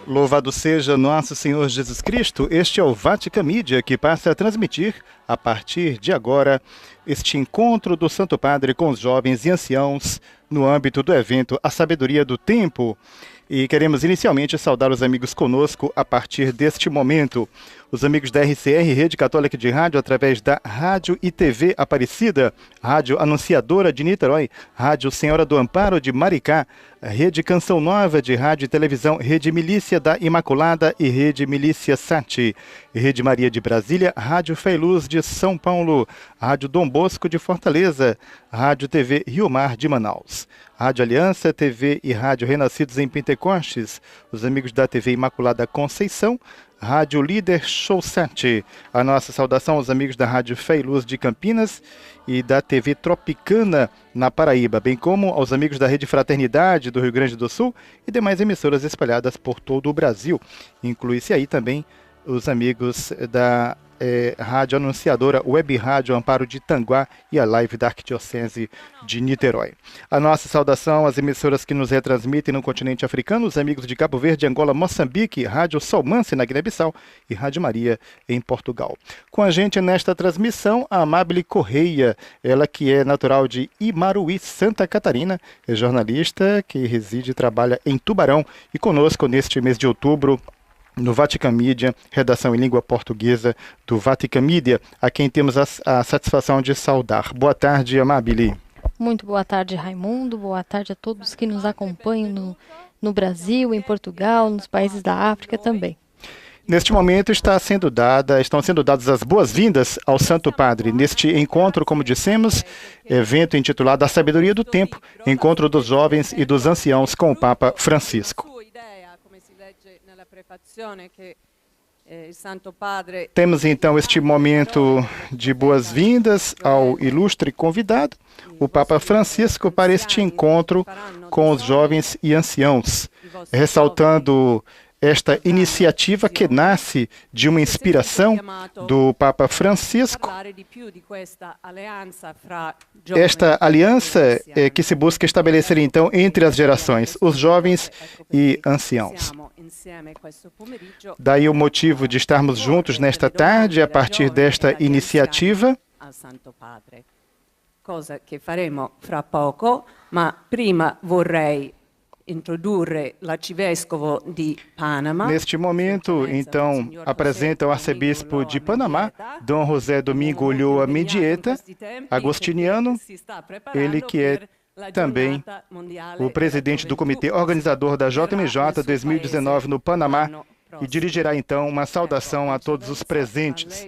Louvado seja nosso Senhor Jesus Cristo. Este é o Vatican Media, que passa a transmitir, a partir de agora, este encontro do Santo Padre com os jovens e anciãos no âmbito do evento A Sabedoria do Tempo. E queremos inicialmente saudar os amigos conosco a partir deste momento. Os amigos da RCR, Rede Católica de Rádio, através da Rádio e TV Aparecida, Rádio Anunciadora de Niterói, Rádio Senhora do Amparo de Maricá, Rede Canção Nova de Rádio e Televisão, Rede Milícia da Imaculada e Rede Milícia Sati, Rede Maria de Brasília, Rádio Fé e Luz de São Paulo, Rádio Dom Bosco de Fortaleza, Rádio TV Rio Mar de Manaus, Rádio Aliança, TV e Rádio Renascidos em Pentecostes, os amigos da TV Imaculada Conceição, Rádio Líder Show 7. A nossa saudação aos amigos da Rádio Fé e Luz de Campinas e da TV Tropicana na Paraíba, bem como aos amigos da Rede Fraternidade do Rio Grande do Sul e demais emissoras espalhadas por todo o Brasil. Inclui-se aí também os amigos da Rádio Anunciadora, Web Rádio Amparo de Tanguá e a Live da Arquidiocese de Niterói. A nossa saudação às emissoras que nos retransmitem no continente africano, os amigos de Cabo Verde, Angola, Moçambique, Rádio Solmance na Guiné-Bissau e Rádio Maria em Portugal. Com a gente nesta transmissão, a Amabile Correia, ela que é natural de Imaruí, Santa Catarina, é jornalista que reside e trabalha em Tubarão e conosco neste mês de outubro, no Vatican Media, redação em língua portuguesa do Vatican Media, a quem temos a satisfação de saudar. Boa tarde, Amabile. Muito boa tarde, Raimundo. Boa tarde a todos que nos acompanham no Brasil, em Portugal, nos países da África também. Neste momento estão sendo dadas as boas-vindas ao Santo Padre, neste encontro, como dissemos, evento intitulado A Sabedoria do Tempo, Encontro dos Jovens e dos Anciãos com o Papa Francisco. Temos então este momento de boas-vindas ao ilustre convidado, o Papa Francisco, para este encontro com os jovens e anciãos, ressaltando esta iniciativa que nasce de uma inspiração do Papa Francisco. Esta aliança que se busca estabelecer então entre as gerações, os jovens e anciãos. Daí o motivo de estarmos juntos nesta tarde a partir desta iniciativa. Cosa che faremo fra poco, ma prima vorrei introdurre l'arcivescovo di Panama. Neste momento, então, apresenta o arcebispo de Panamá, Dom José Domingo Ulloa Mendieta, agostiniano, ele que é também o presidente do comitê organizador da JMJ 2019 no Panamá e dirigirá então uma saudação a todos os presentes.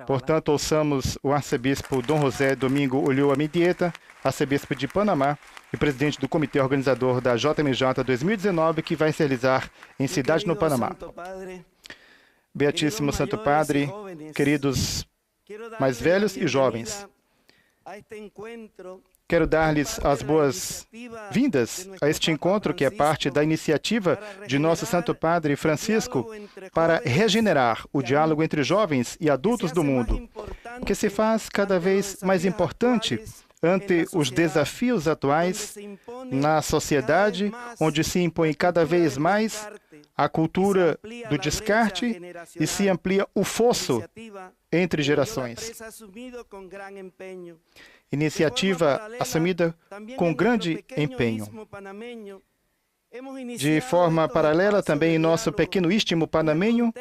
Portanto, ouçamos o arcebispo Dom José Domingo Ulloa Mendieta, arcebispo de Panamá e presidente do comitê organizador da JMJ 2019, que vai se realizar em Cidade no Panamá. Beatíssimo Santo Padre, queridos mais velhos e jovens, quero dar-lhes as boas-vindas a este encontro que é parte da iniciativa de nosso Santo Padre Francisco para regenerar o diálogo entre jovens e adultos do mundo, que se faz cada vez mais importante ante os desafios atuais na sociedade, onde se impõe cada vez mais a cultura do descarte e se amplia o fosso entre gerações. Iniciativa assumida com grande empenho. De forma paralela, também em nosso pequeno istmo panamenho,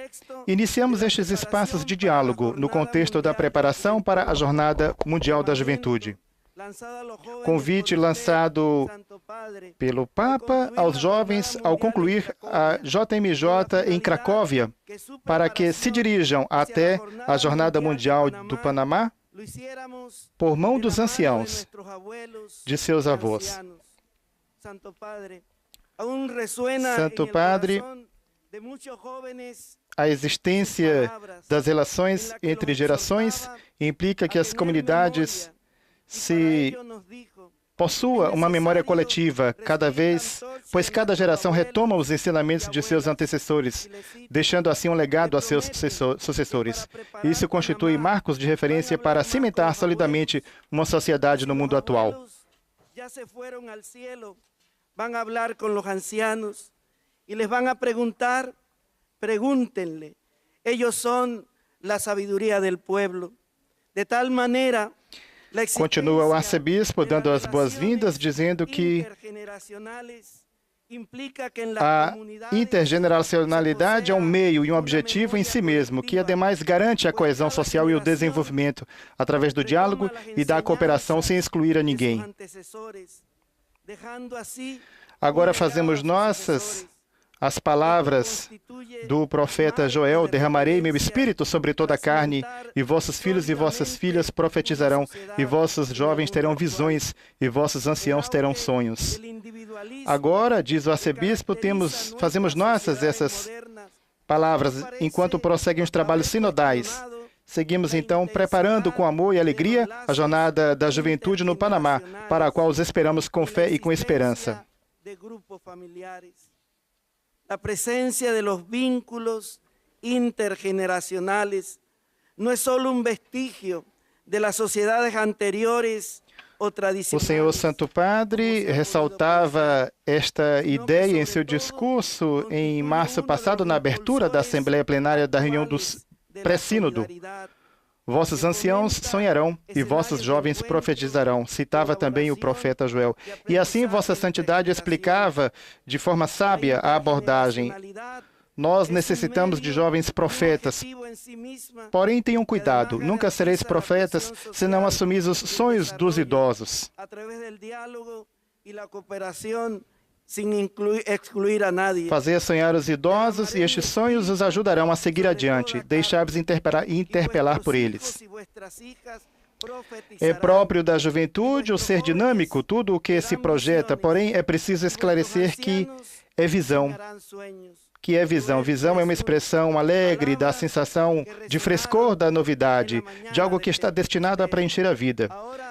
iniciamos estes espaços de diálogo no contexto da preparação para a Jornada Mundial da Juventude. Convite lançado pelo Papa aos jovens ao concluir a JMJ em Cracóvia, para que se dirijam até a Jornada Mundial do Panamá por mão dos anciãos, de seus avós. Santo Padre, a existência das relações entre gerações implica que as comunidades possua uma memória coletiva pois cada geração retoma os ensinamentos de seus antecessores, deixando assim um legado a seus sucessores. Isso constitui marcos de referência para cimentar solidamente uma sociedade no mundo atual. y les van a preguntar, pregúntenle. Ellos son la sabiduría del pueblo. De tal manera, Continua o arcebispo dando as boas-vindas, dizendo que a intergeneracionalidade é um meio e um objetivo em si mesmo, que ademais garante a coesão social e o desenvolvimento através do diálogo e da cooperação sem excluir a ninguém. Agora fazemos nossas as palavras do profeta Joel: derramarei meu espírito sobre toda a carne, e vossos filhos e vossas filhas profetizarão, e vossos jovens terão visões, e vossos anciãos terão sonhos. Agora, diz o arcebispo, fazemos nossas essas palavras, enquanto prosseguem os trabalhos sinodais. Seguimos, então, preparando com amor e alegria a jornada da juventude no Panamá, para a qual os esperamos com fé e com esperança. La presencia de los vínculos intergeneracionales no es solo vestigio de las sociedades anteriores ou tradicionais. O Senhor Santo Padre ressaltava esta ideia em seu discurso em março passado, na abertura da Assembleia Plenária da reunião do pré-sínodo. Vossos anciãos sonharão e vossos jovens profetizarão, citava também o profeta Joel. E assim Vossa Santidade explicava de forma sábia a abordagem. Nós necessitamos de jovens profetas, porém tenham cuidado, nunca sereis profetas se não assumis os sonhos dos idosos. Fazer sonhar os idosos, e estes sonhos os ajudarão a seguir adiante. Deixai-vos interpelar por eles. É próprio da juventude o ser dinâmico, tudo o que se projeta, porém é preciso esclarecer que é visão. Que é visão? Visão é uma expressão alegre da sensação de frescor da novidade, de algo que está destinado a preencher a vida.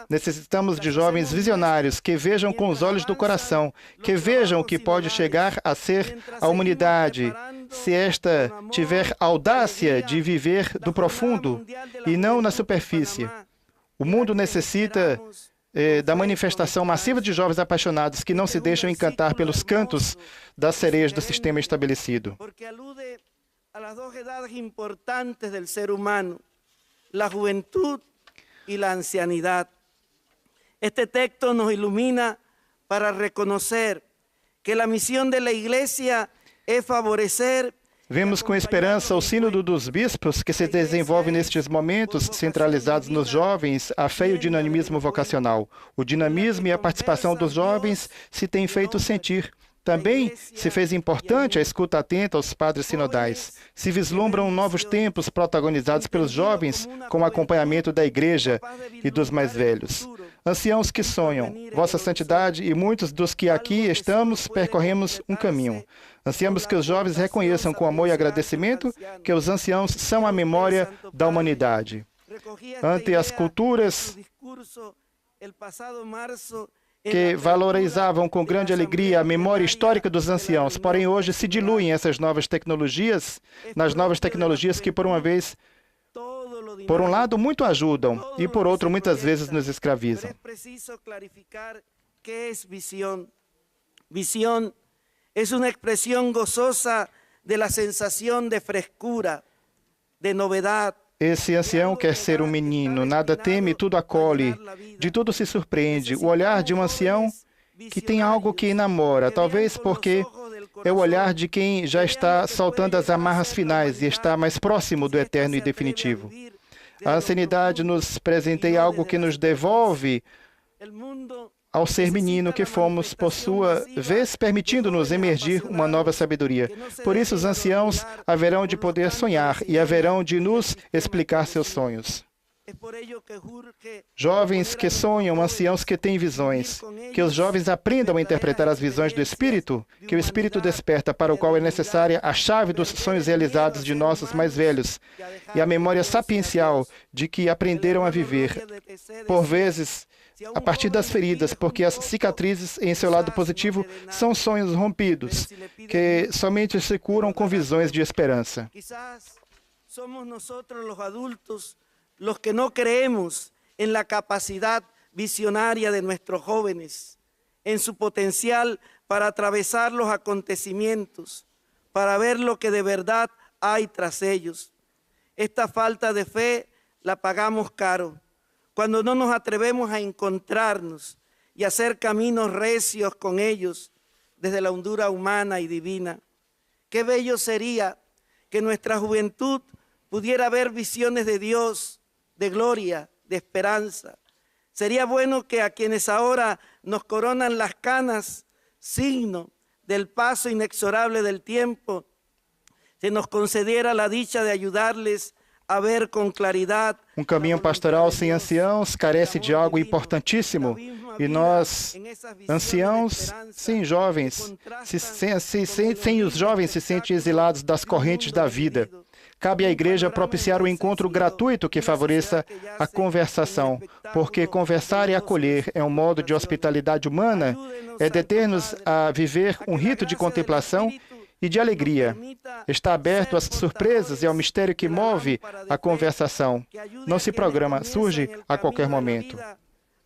Necessitamos de jovens visionários que vejam com os olhos do coração, que vejam o que pode chegar a ser a humanidade, se esta tiver audácia de viver do profundo e não na superfície. O mundo necessita da manifestação massiva de jovens apaixonados que não se deixam encantar pelos cantos das sereias do sistema estabelecido. Porque alude a las dos edades importantes del ser humano, la juventud y la ancianidad. Este texto nos ilumina para reconocer que la misión de la Iglesia es favorecer. Vemos com esperança o sínodo dos bispos que se desenvolve nestes momentos, centralizados nos jovens, a fé e o dinamismo vocacional. O dinamismo e a participação dos jovens se têm feito sentir. Também se fez importante a escuta atenta aos padres sinodais. Se vislumbram novos tempos protagonizados pelos jovens com o acompanhamento da Igreja e dos mais velhos. Anciãos que sonham, Vossa Santidade e muitos dos que aqui estamos percorremos um caminho. Ansiamos que os jovens reconheçam com amor e agradecimento que os anciãos são a memória da humanidade. Ante as culturas que valorizavam com grande alegria a memória histórica dos anciãos, porém hoje se diluem essas novas tecnologias, nas novas tecnologias que por uma vez, por um lado, muito ajudam e por outro, muitas vezes nos escravizam. É preciso clarificar o que é visão. Visão é uma expressão gozosa de la sensação de frescura, de novidade. Esse ancião quer ser um menino, nada teme, tudo acolhe, de tudo se surpreende. O olhar de um ancião que tem algo que enamora, talvez porque é o olhar de quem já está soltando as amarras finais e está mais próximo do eterno e definitivo. A ancianidade nos presenteia algo que nos devolve ao ser menino que fomos, por sua vez, permitindo-nos emergir uma nova sabedoria. Por isso, os anciãos haverão de poder sonhar e haverão de nos explicar seus sonhos. Jovens que sonham, anciãos que têm visões. Que os jovens aprendam a interpretar as visões do Espírito, que o Espírito desperta, para o qual é necessária a chave dos sonhos realizados de nossos mais velhos e a memória sapiencial de que aprenderam a viver, por vezes, a partir das feridas, porque as cicatrizes, em seu lado positivo, são sonhos rompidos, que somente se curam com visões de esperança. Quizás somos nosotros los adultos los que no creemos en la capacidad visionaria de nuestros jóvenes, en su potencial para atravesar los acontecimientos, para ver lo que de verdad hay tras ellos. Esta falta de fe la pagamos caro cuando no nos atrevemos a encontrarnos y hacer caminos recios con ellos desde la hondura humana y divina. Qué bello sería que nuestra juventud pudiera ver visiones de Dios, de gloria, de esperanza. Sería bueno que a quienes ahora nos coronan las canas, signo del paso inexorable del tiempo, se nos concediera la dicha de ayudarles a ver com claridade. Caminho pastoral sem anciãos carece de algo importantíssimo. E nós, anciãos, sem jovens, sem os jovens se sentem exilados das correntes da vida. Cabe à igreja propiciar um encontro gratuito que favoreça a conversação, porque conversar e acolher é um modo de hospitalidade humana, é deter-nos a viver um rito de contemplação e de alegria. Está aberto às surpresas e ao mistério que move a conversação. Não se programa, surge a qualquer momento.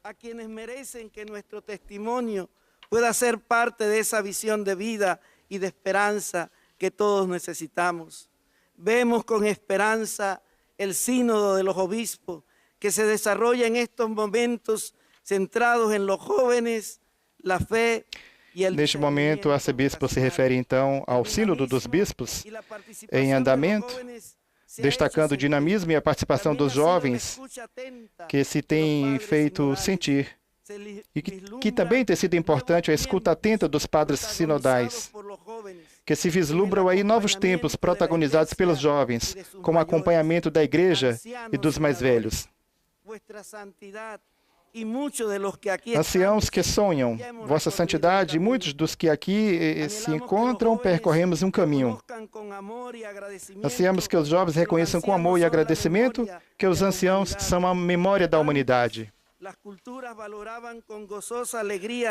A quienes merecem que nuestro testimonio pueda ser parte de esa visión de vida y de esperanza que todos necesitamos. Vemos con esperanza el sínodo de los obispos que se desarrolla en estos momentos centrados en los jóvenes, la fe. Neste momento, o arcebispo se refere então ao sínodo dos bispos em andamento, destacando o dinamismo e a participação dos jovens que se tem feito sentir e que também tem sido importante a escuta atenta dos padres sinodais, que se vislumbram aí novos tempos protagonizados pelos jovens, com o acompanhamento da igreja e dos mais velhos. Anciãos que sonham, Vossa Santidade, e muitos dos que aqui se encontram, percorremos um caminho. Ansiamos que os jovens reconheçam com amor e agradecimento que os anciãos são a memória da humanidade.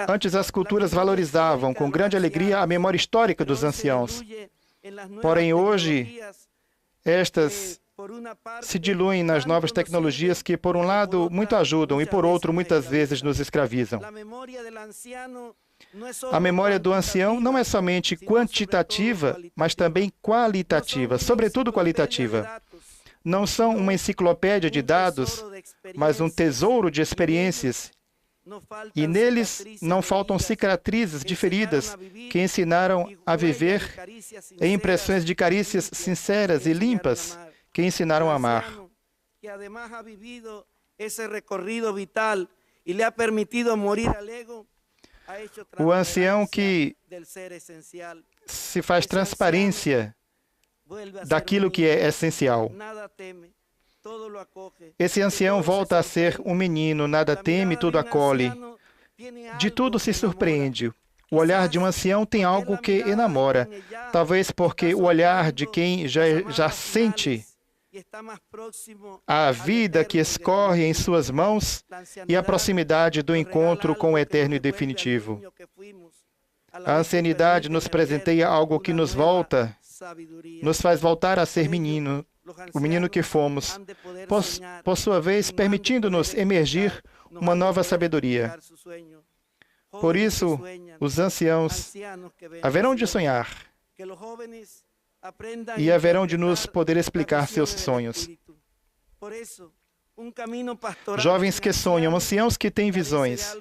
Antes, as culturas valorizavam com grande alegria a memória histórica dos anciãos. Porém, hoje, estas se diluem nas novas tecnologias que, por um lado, muito ajudam e, por outro, muitas vezes nos escravizam. A memória do ancião não é somente quantitativa, mas também qualitativa, sobretudo qualitativa. Não são uma enciclopédia de dados, mas um tesouro de experiências. E neles não faltam cicatrizes de feridas que ensinaram a viver e impressões de carícias sinceras e limpas que ensinaram a amar. O ancião que se faz transparência daquilo que é essencial. Esse ancião volta a ser um menino, nada teme, tudo acolhe. De tudo se surpreende. O olhar de um ancião tem algo que enamora, talvez porque o olhar de quem já sente a vida que escorre em suas mãos e a proximidade do encontro com o eterno e definitivo. A ancianidade nos presenteia algo que nos faz voltar a ser menino, o menino que fomos, por sua vez, permitindo-nos emergir uma nova sabedoria. Por isso, os anciãos haverão de sonhar e haverão de nos poder explicar seus sonhos. Jovens que sonham, anciãos que têm visões,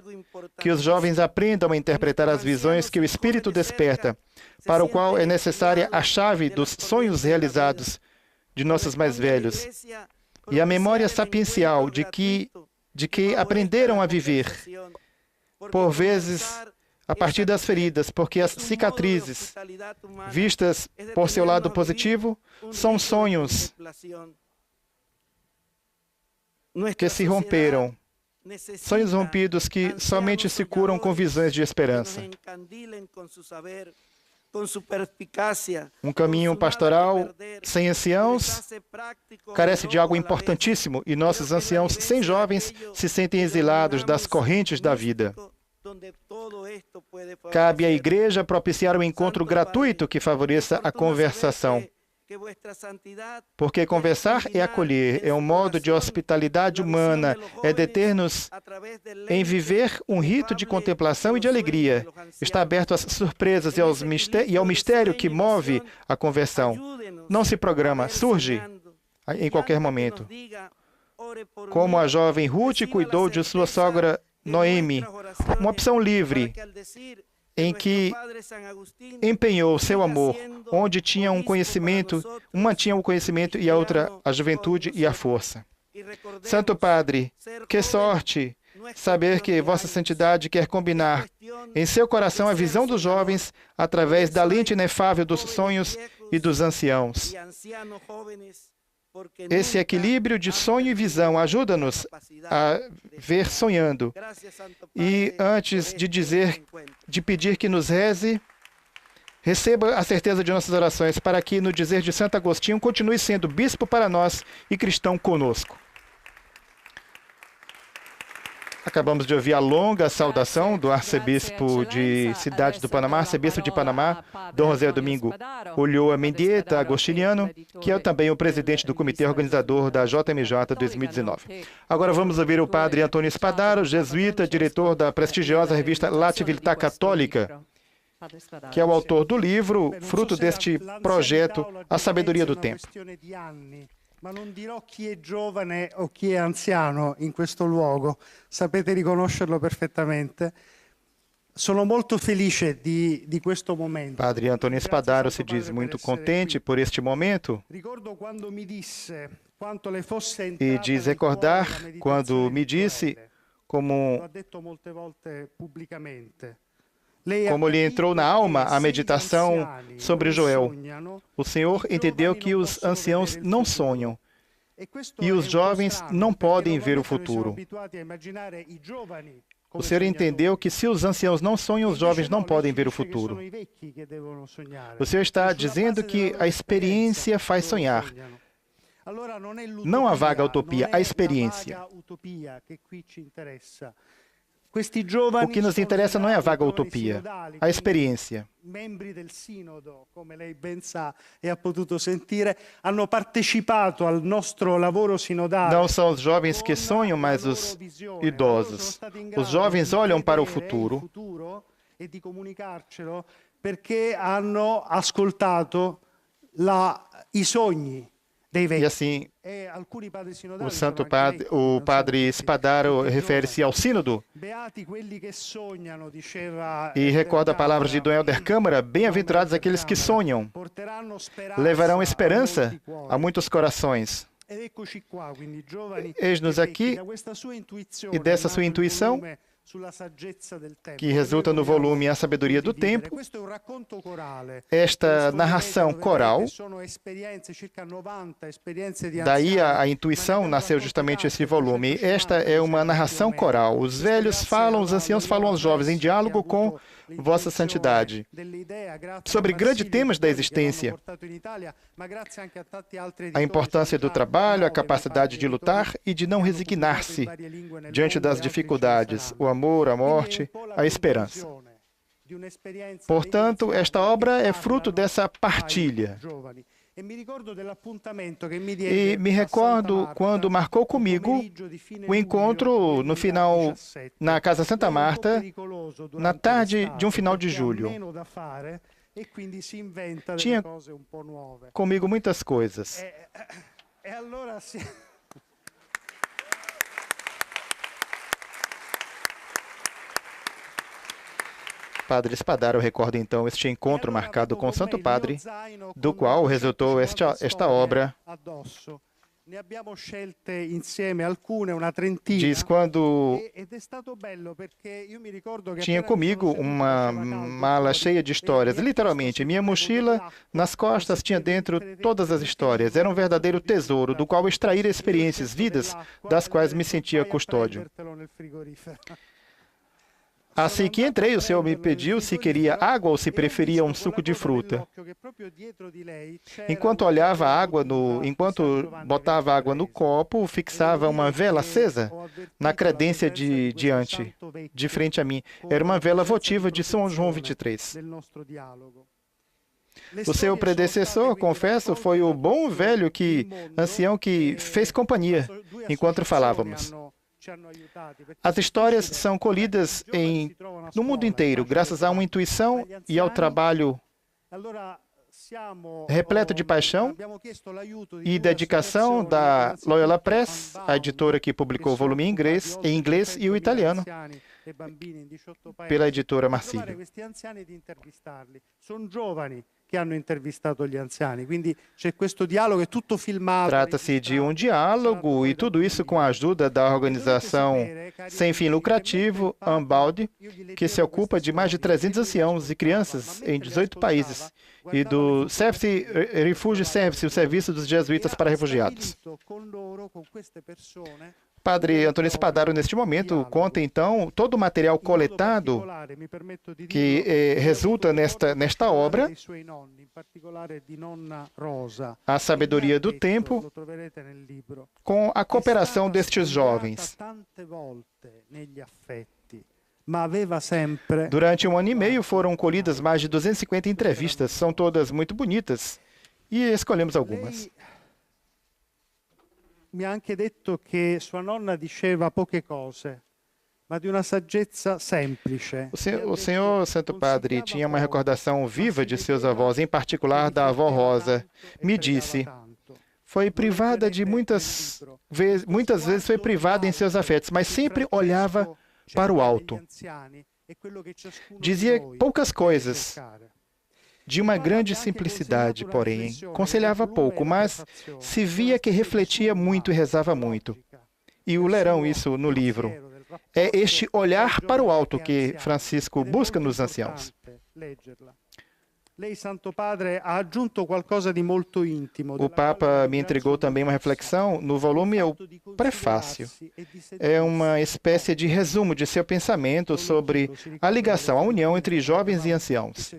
que os jovens aprendam a interpretar as visões que o Espírito desperta, para o qual é necessária a chave dos sonhos realizados de nossos mais velhos, e a memória sapiencial de que aprenderam a viver, por vezes a partir das feridas, porque as cicatrizes, vistas por seu lado positivo, são sonhos que se romperam, sonhos rompidos que somente se curam com visões de esperança. Um caminho pastoral sem anciãos carece de algo importantíssimo, e nossos anciãos sem jovens se sentem exilados das correntes da vida. Cabe à igreja propiciar um encontro gratuito que favoreça a conversação. Porque conversar é acolher, é um modo de hospitalidade humana, é deter-nos em viver um rito de contemplação e de alegria. Está aberto às surpresas e ao mistério que move a conversão. Não se programa, surge em qualquer momento. Como a jovem Ruth cuidou de sua sogra Noemi, uma opção livre, em que empenhou seu amor, onde tinha um conhecimento, uma tinha o conhecimento e a outra a juventude e a força. Santo Padre, que sorte saber que Vossa Santidade quer combinar em seu coração a visão dos jovens através da lente inefável dos sonhos e dos anciãos. Esse equilíbrio de sonho e visão ajuda-nos a ver sonhando. E antes de pedir que nos reze, receba a certeza de nossas orações para que, no dizer de Santo Agostinho, continue sendo bispo para nós e cristão conosco. Acabamos de ouvir a longa saudação do arcebispo de Cidade do Panamá, arcebispo de Panamá, Dom José Domingo Ulloa Mendieta Agostiniano, que é também o presidente do comitê organizador da JMJ 2019. Agora vamos ouvir o padre Antônio Spadaro, jesuíta, diretor da prestigiosa revista La Civiltà Católica, que é o autor do livro, fruto deste projeto, A Sabedoria do Tempo. Ma non dirò chi è giovane o chi è anziano in questo luogo, sapete riconoscerlo perfettamente. Sono molto felice di questo momento. Padre Antônio Spadaro se diz muito contente por este momento e diz recordar quando me disse como lhe entrou na alma a meditação sobre Joel. O Senhor entendeu que os anciãos não sonham e os jovens não podem ver o futuro. O Senhor entendeu que se os anciãos não sonham, os jovens não podem ver o futuro. O Senhor está dizendo que a experiência faz sonhar. Não a vaga utopia, a experiência. O que nos interessa não é a vaga utopia, a experiência. Membri del Sinodo, come lei ben sa e ha potuto sentire, hanno partecipato al nostro lavoro sinodale. Não são os jovens que sonham, mas os idosos. Os jovens olham para o futuro e di comunicarcelo perché hanno ascoltato i sogni dei vecchi. E assim, o padre Spadaro refere-se ao sínodo e recorda palavras de Dom Helder Câmara: bem-aventurados aqueles que sonham, levarão esperança a muitos corações. Eis-nos aqui, e dessa sua intuição, que resulta no volume A Sabedoria do Tempo, esta narração coral, daí a intuição nasceu justamente esse volume. Esta é uma narração coral. Os velhos falam, os anciãos falam aos jovens, em diálogo com Vossa Santidade, sobre grandes temas da existência, a importância do trabalho, a capacidade de lutar e de não resignar-se diante das dificuldades, o amor, a morte, a esperança. Portanto, esta obra é fruto dessa partilha. E me recordo quando marcou comigo o encontro no final, na Casa Santa Marta, na tarde de um final de julho. Tinha comigo muitas coisas. Padre Spadaro recorda então este encontro marcado com o Santo Padre, do qual resultou esta obra. Diz quando tinha comigo uma mala cheia de histórias, literalmente, minha mochila nas costas tinha dentro todas as histórias. Era um verdadeiro tesouro, do qual extrair experiências, vidas, das quais me sentia custódio. Assim que entrei, o Senhor me pediu se queria água ou se preferia um suco de fruta. Enquanto olhava a água, enquanto botava água no copo, fixava uma vela acesa na credência de frente a mim. Era uma vela votiva de São João 23. O seu predecessor, confesso, foi o bom velho ancião que fez companhia enquanto falávamos. As histórias são colhidas no mundo inteiro, graças a uma intuição e ao trabalho repleto de paixão e dedicação da Loyola Press, a editora que publicou o volume em inglês e o italiano, pela editora Marsilio. Trata-se de um diálogo e tudo isso com a ajuda da organização sem fim lucrativo Unbound, que se ocupa de mais de 300 anciãos e crianças em 18 países, e do Refugee Service, o serviço dos jesuítas para refugiados. Padre Antônio Spadaro, neste momento, conta então todo o material coletado que resulta nesta obra, A Sabedoria do Tempo, com a cooperação destes jovens. Durante 1 ano e meio foram colhidas mais de 250 entrevistas, são todas muito bonitas, e escolhemos algumas. Mi ha anche detto che sua nonna diceva poche cose, ma di una saggezza semplice. O senhor Santo Padre tinha uma recordação viva de seus avós, em particular da avó Rosa. Me disse, foi privada de muitas vezes foi privada em seus afetos, mas sempre olhava para o alto. Dizia poucas coisas, de uma grande simplicidade, porém. Aconselhava pouco, mas se via que refletia muito e rezava muito. E o lerão isso no livro. É este olhar para o alto que Francisco busca nos anciãos. O Papa me entregou também uma reflexão no volume, é o prefácio. É uma espécie de resumo de seu pensamento sobre a ligação, a união entre jovens e anciãos.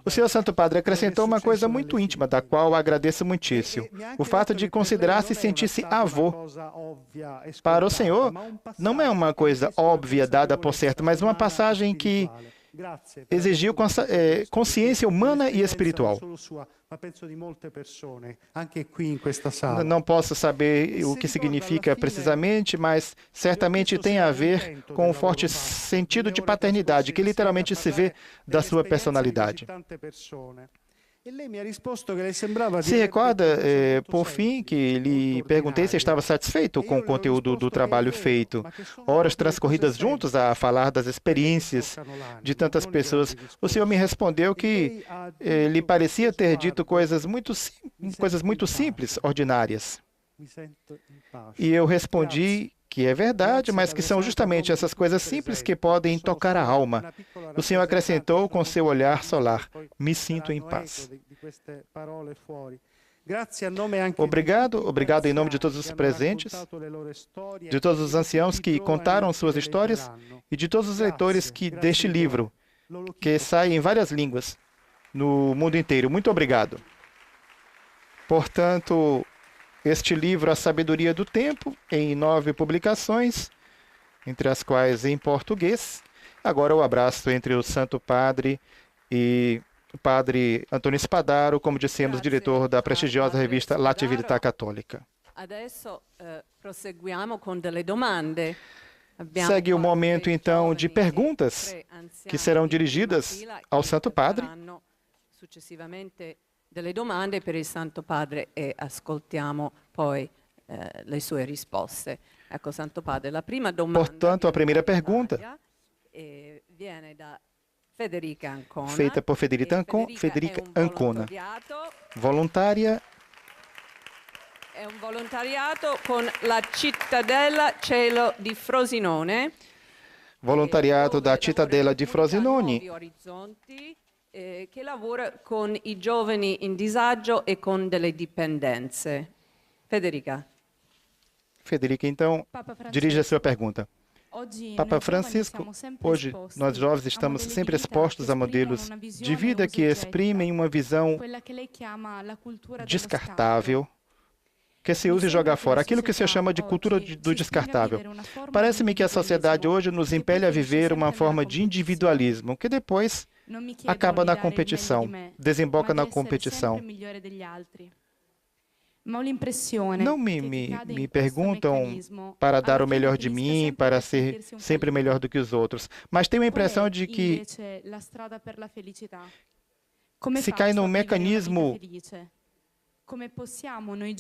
O senhor Santo Padre acrescentou uma coisa muito íntima, da qual agradeço muitíssimo. O fato de considerar-se e sentir-se avô. Para o senhor, não é uma coisa óbvia dada por certo, mas uma passagem que exigiu consciência humana e espiritual. Não posso saber o que significa precisamente, mas certamente tem a ver com um forte sentido de paternidade, que literalmente se vê da sua personalidade. Se recorda, por fim, que lhe perguntei se estava satisfeito com o conteúdo do trabalho feito. Horas transcorridas juntos a falar das experiências de tantas pessoas. O senhor me respondeu que lhe parecia ter dito coisas muito simples, ordinárias. E eu respondi que é verdade, mas que são justamente essas coisas simples que podem tocar a alma. O senhor acrescentou com seu olhar solar, me sinto em paz. Obrigado em nome de todos os presentes, de todos os anciãos que contaram suas histórias e de todos os leitores deste livro, que sai em várias línguas no mundo inteiro. Muito obrigado. Portanto, este livro, A Sabedoria do Tempo, em 9 publicações, entre as quais em português. Agora o abraço entre o Santo Padre e o Padre Antônio Spadaro, como dissemos, diretor da prestigiosa revista La Civiltà Cattolica. Segue o momento, então, de perguntas que serão dirigidas ao Santo Padre. Delle domande per il Santo Padre e ascoltiamo poi le sue risposte. Ecco, Santo Padre, la prima domanda. Portanto, a primeira pergunta viene da Federica Ancona. Feita por Federica Ancona. Volontaria. È un volontariato con la Cittadella Cielo di Frosinone. Volontariato da Cittadella di Frosinone. Che lavora con i giovani in disagio e con delle dipendenze. Federica, então, dirige a sua pergunta. Papa Francisco, hoje nós jovens estamos sempre expostos a modelos de vida que exprimem uma visão descartável, que se usa e joga fora, aquilo que se chama de cultura do descartável. Parece-me que a sociedade hoje nos impele a viver uma forma de individualismo, que depois acaba na competição, desemboca na competição. Não me perguntam para dar o melhor de mim, para ser sempre melhor do que os outros, mas tenho a impressão de que se cai num mecanismo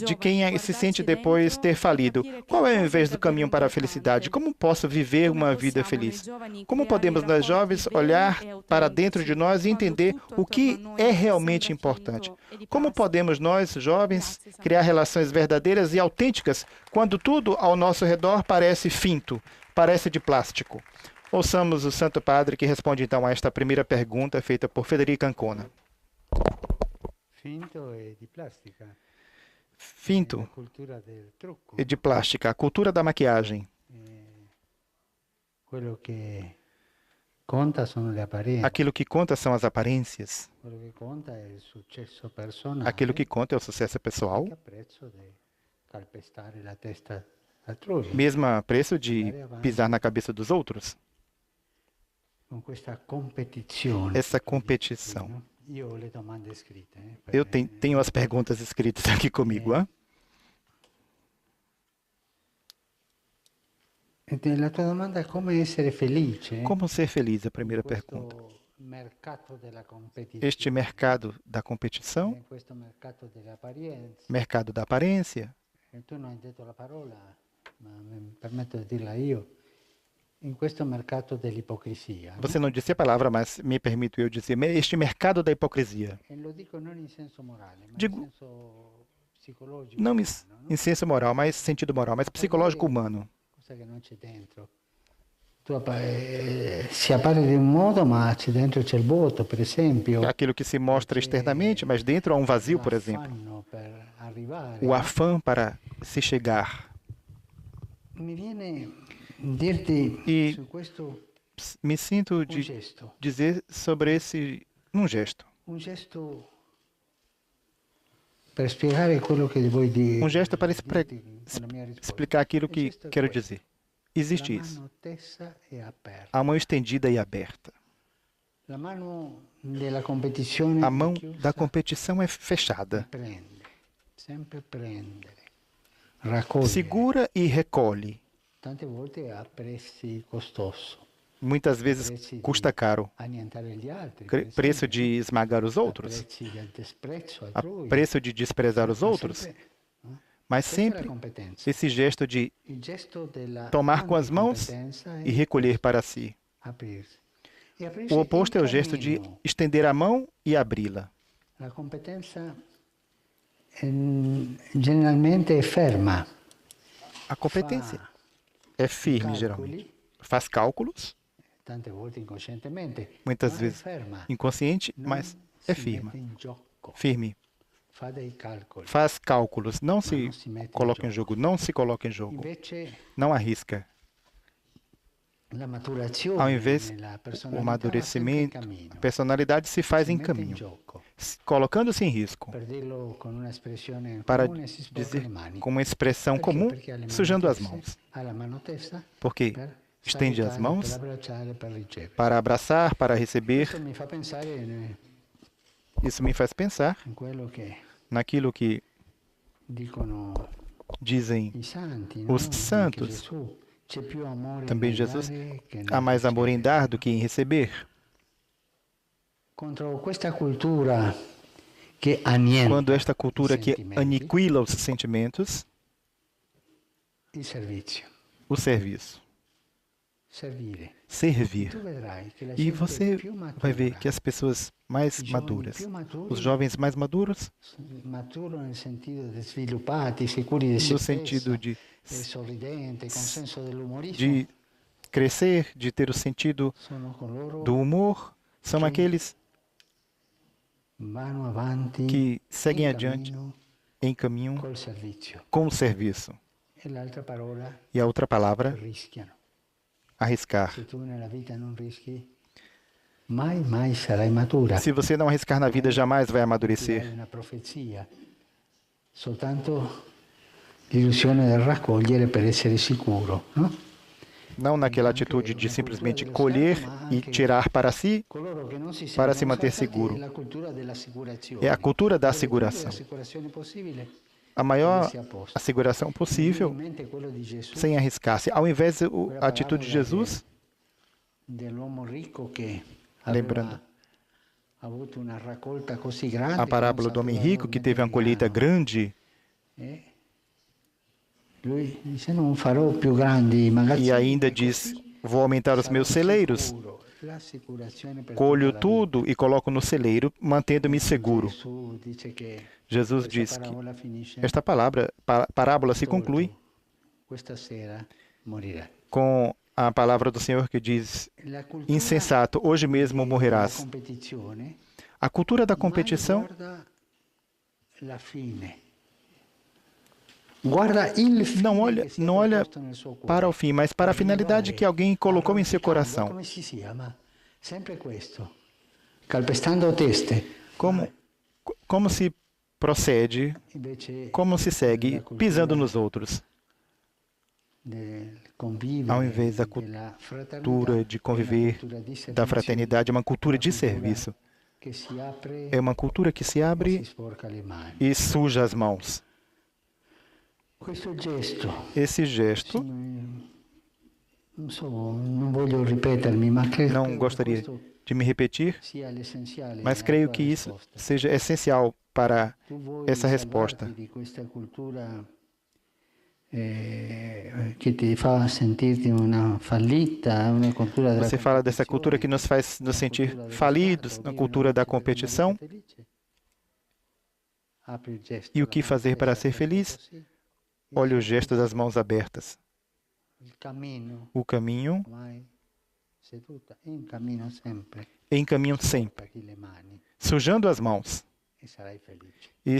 de quem se sente depois ter falido. Qual é, ao invés do caminho para a felicidade? Como posso viver uma vida feliz? Como podemos, nós jovens, olhar para dentro de nós e entender o que é realmente importante? Como podemos, nós, jovens, criar relações verdadeiras e autênticas quando tudo ao nosso redor parece finto, parece de plástico? Ouçamos o Santo Padre que responde então a esta primeira pergunta feita por Federica Ancona. Finto e di plastica. Finto Cultura del trucco. e de plástica, a cultura da maquiagem. Quello che conta sono le apparenze. Aquilo que conta são as aparências. Quello che conta è il successo personale. Aquilo que conta é o sucesso pessoal, a prezzo di calpestare la testa altrui. mesmo a preço de pisar na cabeça dos outros. Con questa competizione. Essa competição. No? Io ho le domande scritte. Eu tenho as perguntas escritas aqui comigo. La tua domanda è come essere felice. Como ser feliz? A primeira pergunta. Mercato della competizione. Este mercado da competição, Questo mercato delle apparenze. mercado da aparência. Tu non hai detto la parola, ma mi permetto di dirla io. In questo mercato dell'ipocrisia. Você não disse a palavra, mas me permito eu dizer, este mercado da hipocrisia. E lo dico non in senso morale, ma Digo, in senso psicologico. não umano, no? em senso moral, mas sentido moral, mas psicológico humano. Cosa che non c'è dentro. Si appare di un modo, ma c'è dentro c'è il vuoto, per esempio. Aquilo que se mostra externamente, mas dentro há um vazio, por exemplo. L'affanno per arrivare. O afã para se chegar. Mi viene dirti E su questo me sinto un de gesto. dizer sobre esse um gesto. Un gesto per spiegare quello che vuoi dire. Um gesto para dirti con la mia risposta. explicar aquilo que Il gesto è quero questo. dizer. Existe La isso. mano tesa e aperta. A mão estendida e aberta. La mano della competizione A mão è chiusa da competição é e fechada. prende, sempre prendere, raccogliere. Segura e recolhe. Tante volte a prezzi costoso, Muitas vezes custa caro. annientare gli altri, per esempio, Preço de esmagar os a outros. prezzi del disprezzo A altrui. preço de desprezar os Ma outros. sempre, no? Mas Questa è la sempre competenza. esse gesto de Il gesto della tomar com as mãos anticompetenza e è recolher para si. aprirsi. E aprirsi O oposto é o in gesto de cammino. estender a mão e abri-la. La competenza generalmente è ferma. A competência é firme, geralmente. Calcoli, Faz cálculos, tante volte inconscientemente, muitas ma è vezes ferma. inconsciente, Non mas é si firme. mette in gioco, Firme. fa dei calcoli. Faz cálculos, não se não se mete em coloca em jogo, não se coloca em jogo, Invece não arrisca. la maturazione Ao invés, nella o personalità va sempre in amadurecimento, cammino, a personalidade se faz si em mette in caminho, gioco. colocando-se em risco. Per dirlo con un'espressione Para comune, si sporca dizer le mani. com uma expressão Perché? comum, Perché ha le mani sujando as tese, mãos. ha la mano tesa Porque per estende as salutare, mãos per abbracciare, per ricevere. para abraçar, para receber. Questo mi fa pensare Isso me faz pensar in quello che naquilo que dicono dizem i santi, os no? Anche santos. Gesù. C'è più amore Também nel Jesus dare che nel há mais amor em ricevere. dar do que em receber. Contro questa cultura che annienta Quando esta cultura i que sentimenti, aniquila os sentimentos, il servizio, o serviço, servire. servir. Tu vedrai che la E gente você più matura, vai ver que as pessoas mais i giovani maduras, più maturi, os jovens mais maduros, maturo nel sentido di sviluppati, sicuri di se no stesso, sentido sorridente, con senso dell'umorismo, de crescer, de ter o sentido sono coloro do humor, são aqueles vanno avanti que seguem in adiante cammino em caminho col servizio. com o serviço. E l'altra parola, E a outra palavra, rischiano. arriscar. Se tu nella vita non rischi, mai sarai matura. Se você não arriscar na vida, jamais vai È amadurecer. una profezia, soltanto l'illusione del raccogliere per essere sicuro, no? não naquela atitude de simplesmente colher e tirar para si, para se manter seguro. É a cultura da asseguração. A maior asseguração possível, sem arriscar-se. Ao invés da atitude de Jesus, lembrando a parábola do homem rico que teve uma colheita grande, e ainda diz, vou aumentar os meus celeiros, colho tudo e coloco no celeiro, mantendo-me seguro. Jesus diz que esta parábola se conclui com a palavra do Senhor que diz, insensato, hoje mesmo morrerás. A cultura da competição não olha para o fim, mas para a finalidade que alguém colocou em seu coração. Como se procede, como se segue, pisando nos outros, ao invés da cultura de conviver, da fraternidade, é uma cultura de serviço. É uma cultura que se abre e suja as mãos. Esse gesto, não gostaria de me repetir, mas creio que isso seja essencial para essa resposta. Você fala dessa cultura que nos faz nos sentir falidos, na cultura da competição. E o que fazer para ser feliz? Olha o gesto das mãos abertas. O caminho encaminham sempre, sujando as mãos. E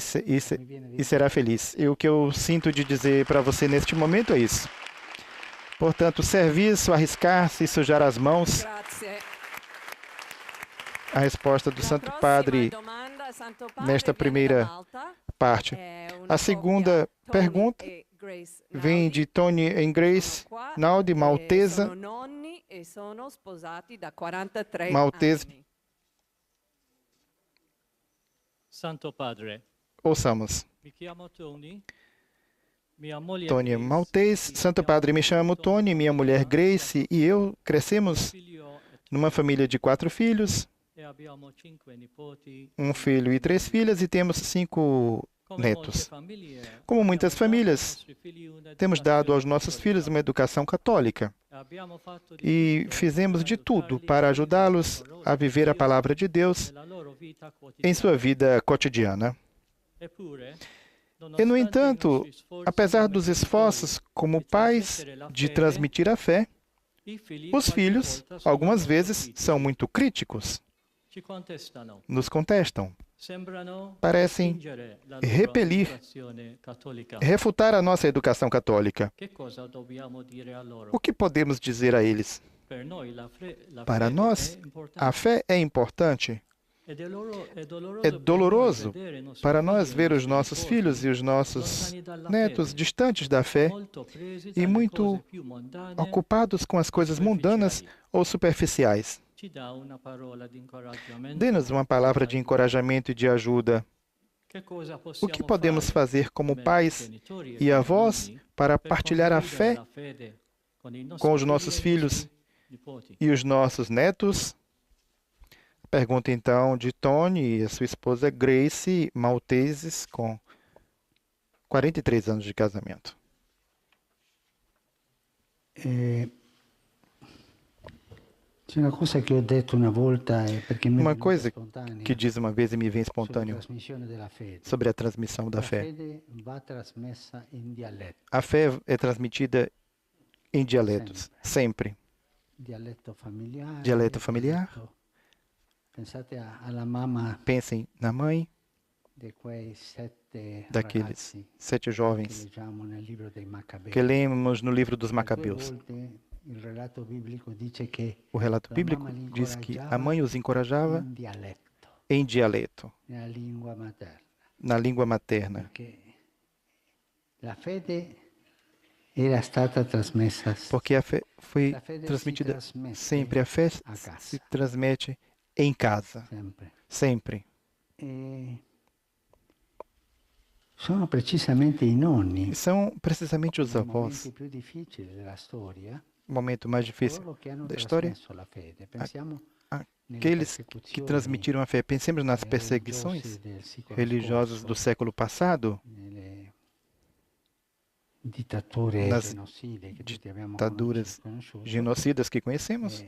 será feliz. E o que eu sinto de dizer para você neste momento é isso. Portanto, serviço, arriscar-se e sujar as mãos. A resposta do Santo Padre nesta primeira parte. A segunda pergunta vem de Tony e Grace Naudi, maltesa. Santo Padre. Ouçamos. Tony é maltês. Santo Padre, me chamo Tony, minha mulher Grace e eu crescemos numa família de 4 filhos, um filho e 3 filhas, e temos 5 netos. Como muitas famílias, temos dado aos nossos filhos uma educação católica e fizemos de tudo para ajudá-los a viver a palavra de Deus em sua vida cotidiana. E, no entanto, apesar dos esforços como pais de transmitir a fé, os filhos, algumas vezes, são muito críticos, nos contestam, parecem repelir, refutar a nossa educação católica. O que podemos dizer a eles? Para nós, a fé é importante. É doloroso para nós ver os nossos filhos e os nossos netos distantes da fé e muito ocupados com as coisas mundanas ou superficiais. Dê-nos uma palavra de encorajamento e de ajuda. O que podemos fazer como pais e avós para partilhar a fé com os nossos filhos e os nossos netos? Pergunta então de Tony e a sua esposa Grace, malteses com 43 anos de casamento. Uma coisa que diz uma vez e me vem espontâneo sobre a transmissão da fé. A fé é transmitida em dialetos, sempre. Dialeto familiar. Pensem na mãe daqueles 7 jovens que lemos no livro dos Macabeus. O relato bíblico diz que a mãe os encorajava em dialeto, na língua materna. era stata trasmessa porque a fé foi La fede si transmitida trasmette sempre. A fé a casa. se transmite em casa, sempre. sempre. E sono precisamente i nonni, E são precisamente os nei avós, momenti più difficili della storia, o momento mais difícil coloro che hanno da história, trasmesso la fede. Pensiamo nelle aqueles que persecuzioni transmitiram a fé. Pensemos nas perseguições religiose del secolo religiosas scorso, do século passado, nelle dittature nas genocide che tutti abbiamo ditaduras conosciuto, genocidas que conhecemos.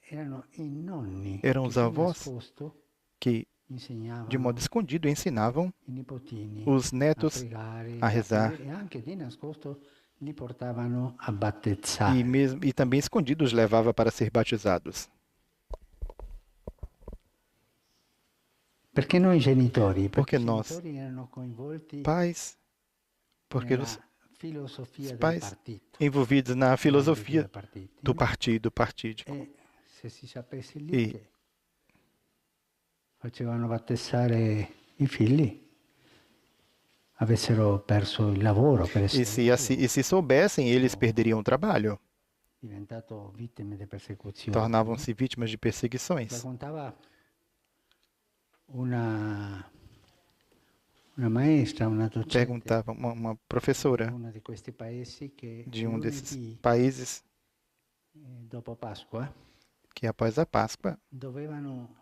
erano i nonni Eram che os di avós nascosto que, de insegnavano modo escondido, ensinavam i nipotini os a netos pregare a rezar e anche di nascosto li portavano a battezzare. e também escondidos levava para ser batizados. Perché noi genitori? Porque Perché i nós, genitori erano coinvolti pais, porque nella os filosofia del pais partito, envolvidos na nell'ambito dei filosofia partiti, do no? partido partídico. E se si sapesse lì E- che facevano battezzare i figli, avessero perso il lavoro, per E essere se soubessem, eles perderiam o trabalho, diventato vittime di persecuzione. tornavam-se vítimas de perseguições. Raccontava una maestra, una docente Perguntava uma di professora uno di questi paesi che de il desses lunedì países dopo Pasqua que após a Páscoa dovevano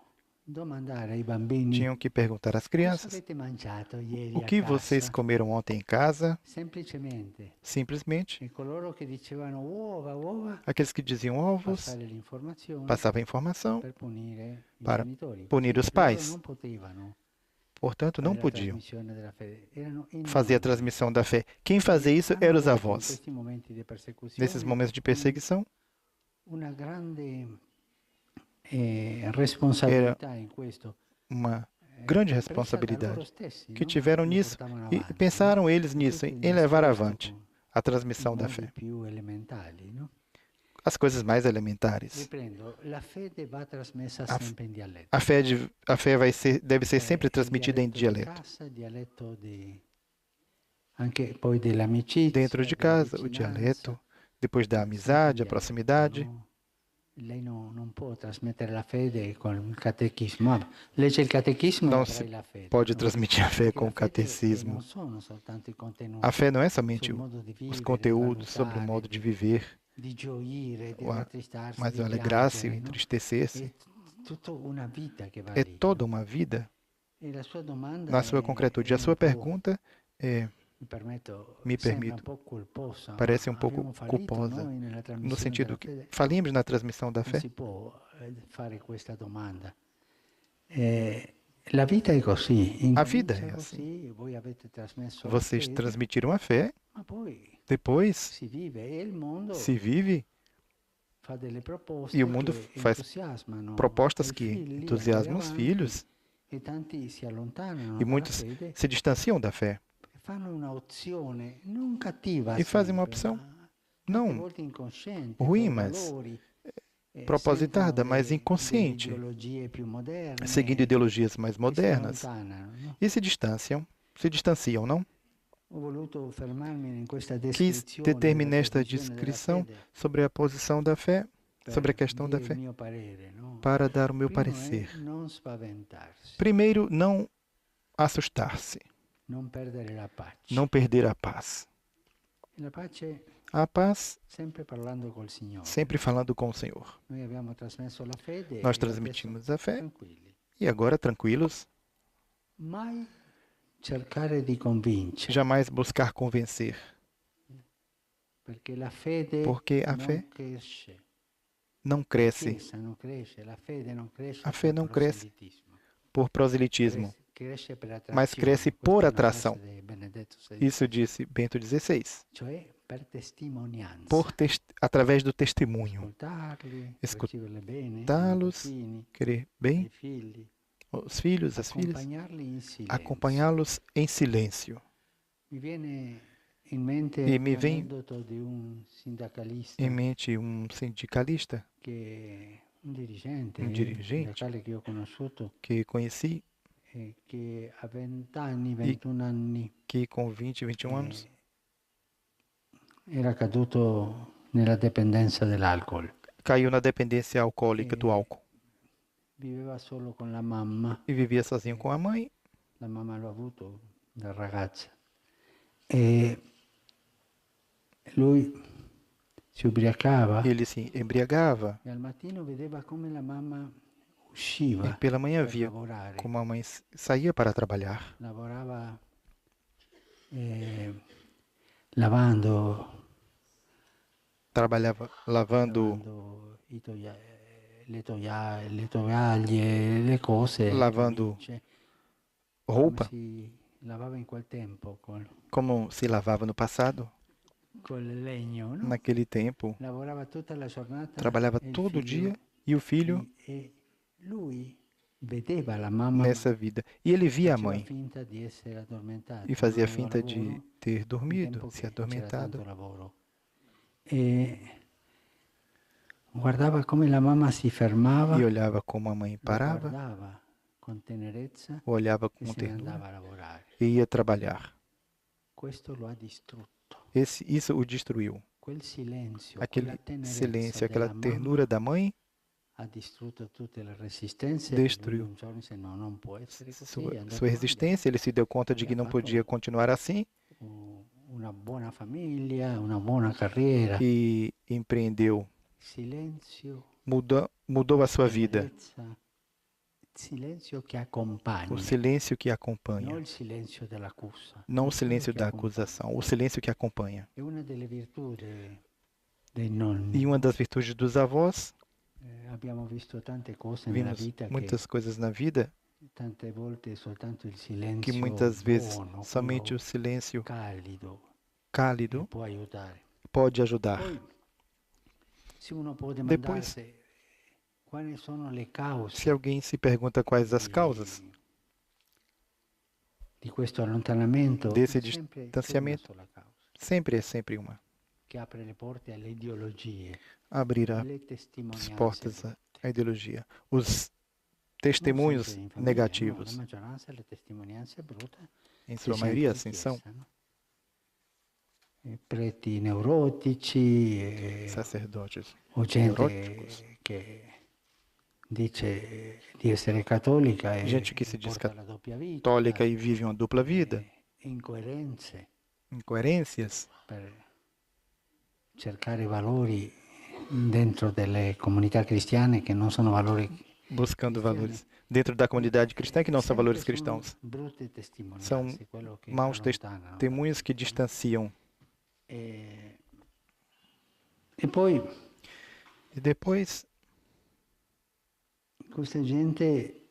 domandare ai bambini tinham que perguntar às cosa crianças avete mangiato ieri o a que casa? vocês comeram ontem em casa. Semplicemente. Simplesmente, E coloro che dicevano uova, aqueles que diziam ovos passare l'informazione passavam a informação per punire i para genitori. punir Così os loro pais. non potevano Portanto, não fare la podiam trasmissione della fede. Erano i fazer a nonni. transmissão da fé. Quem fazia isso Hanno eram os avuto in avós. questi momenti di persecuzione Nesses momentos de perseguição, una grande responsabilità in questo. uma grande presa da loro responsabilidade stessi, que no? tiveram Li nisso portavano e avanti, pensaram no? eles nisso, Tutti em levar nascosto avante con a i transmissão da modi fé. più elementari, no? As coisas mais elementares. Riprendo, la fede va trasmessa A- sempre in dialetto. A fé deve ser sempre Il transmitida em di dialeto. casa, anche poi dell'amicizia, Dentro de della casa, o vicinanza, dialeto, depois da sempre in amizade, a dialetto, proximidade. no? Lei non può trasmettere la fede con il catechismo. Legge il catechismo e Não avrai se la fede. pode no? transmitir a fé Perché com la o fede catecismo. non sono soltanto i contenuti, A fé não é somente sul modo di os vivere, conteúdos di sobre o valutare, modo de viver, di gioire, di o a- rattristarsi, mas di o alegrar-se e piangere, no? entristecer-se. È tutta una vita che va É lì. toda uma vida E la sua domanda na sua è concretude. A un sua po', pergunta é, mi permetto, mi sembra permito, un po' colposa, parece ma um pouco abbiamo fallito culposa, noi nella no trasmissione sentido della que fede. falemos na transmissão da Non fé. si può fare questa domanda. La vita è così, A vida incomincia é così, voi avete trasmesso la Vocês fede, transmitiram a fé, ma poi depois si vive e il mondo se vive fa delle proposte e o mundo che faz entusiasmano propostas i que figli, entusiasmam os andare filhos avanti, e tanti si allontanano e dalla muitos fede se distanciam da fé e fanno un'opzione non cattiva e fazem uma sempre, opção ma tante não volte inconsciente, ruim, per mas valori, propositada, sentono mas delle inconsciente, ideologie più moderne, seguindo ideologias mais e si modernas allontanano, no? e se distanciam, não? Ho voluto fermarmi in questa Quis descrizione determinar della esta trasmissione della descrição fede sobre a posição da fé, per sobre a questão da dire il fé, mio parere, no? para dar o meu Primo parecer. è non spaventarsi, Primeiro, não assustar-se, non perdere la pace. não perder a paz. E la pace A paz sempre parlando col Signore. sempre falando com o Senhor. Noi abbiamo trasmesso la fede Nós e transmitimos adesso a fé tranquilli. e agora tranquilos, Mai cercare di convincere, jamais buscar convencer, perché la fede porque a non fé cresce. não La cresce Chiesa non cresce, la fede non cresce A fé per não cresce proselitismo. por proselitismo, Cresce per mas attrazione. cresce Questa por è una frase atração. di Benedetto XVI. Isso disse Bento XVI, Cioè per testimonianza. através do testemunho. Ascoltarli, Escutá-los, riceverli bene, i nipotini, Querer i bem figli, os filhos, as filhas, accompagnarli in silenzio. acompanhá-los em silêncio. Mi viene in mente E mi vem l'aneddoto di un sindacalista em mente sindicalista che un dirigente, dirigente sindacale che io ho conosciuto, que conheci, che a 20 anni, 21 anni que com 20, 21 anos era caduto nella dipendenza dell'alcol. Caiu na dependência alcoólica do álcool Viveva solo con la mamma. e vivia sozinho com a mãe. La mamma l'ha avuto da ragazza. E lui si ubriacava Ele se embriagava e al mattino vedeva come la mamma e usciva pela manhã per via lavorare. como a mãe saía para trabalhar. Lavorava lavando Trabalhava lavando, le tovaglie, le cose, Lavando camicie, roupa, come si lavava in quel tempo como se lavava no passado. col legno, no? Naquele tempo, Lavorava tutta la giornata trabalhava e il todo figlio- dia e o filho e lui vedeva la mamma nessa vida. E ele via a faceva mãe finta di essere addormentata, e fazia non aveva finta de lavoro, ter un dormido, tempo se che c'era tanto adormentado. lavoro. E guardava come la mamma si fermava, E olhava como a mãe lo parava, guardava con tenerezza olhava e com se ne andava ternura a lavorare. e ia trabalhar. Questo lo ha distrutto. Isso o destruiu. Quel silenzio, Aquele quella tenerezza silêncio, aquela della ternura da mãe mamma ha distrutto tutte le resistenze. Destruiu. E lui un giorno disse no, non può essere così. è sua andato sua via. resistência. Ele se deu conta de que não podia continuar assim Una buona famiglia, una buona carriera. e empreendeu. Silenzio, Mudou a sua vida. tenerezza, silenzio che accompagna, O silêncio que non acompanha. il silenzio dell'accusa. Não o quello silêncio che da accompagna. acusação, o silêncio que acompanha. È una delle virtù dei nonni. E uma das virtudes dos avós, Abbiamo visto tante cose nella vimos vita muitas coisas na vida che tante volte soltanto il que silenzio muitas vezes buono, somente o quello silêncio calido cálido può aiutare. pode ajudar. Poi, se uno può Depois, domandarsi quali sono le cause se alguém se pergunta quais as causas di questo allontanamento, desse è sempre distanciamento, una sola causa, sempre é sempre uma. che apre le porte alle ideologie, Abrir le as testimonianze portas brutte. à ideologia. Os Non testemunhos sempre in famiglia, negativos, no, la maggioranza le testimonianze brutte em si sua sente maioria in assim são. chiesa, no? Preti neurotici, Sacerdotes o gente neuróticos, che dice di essere cattolica e gente que se diz porta la doppia vita, católica e vive uma dupla vida, incoerenze incoerências per cercare valori dentro delle comunità cristiane che non sono valori buscando valores dentro da comunidade cristã que não são valores cristãos. brutte testimonianze, São quello che maus allontanano. testemunhos que distanciam. E poi E depois, questa gente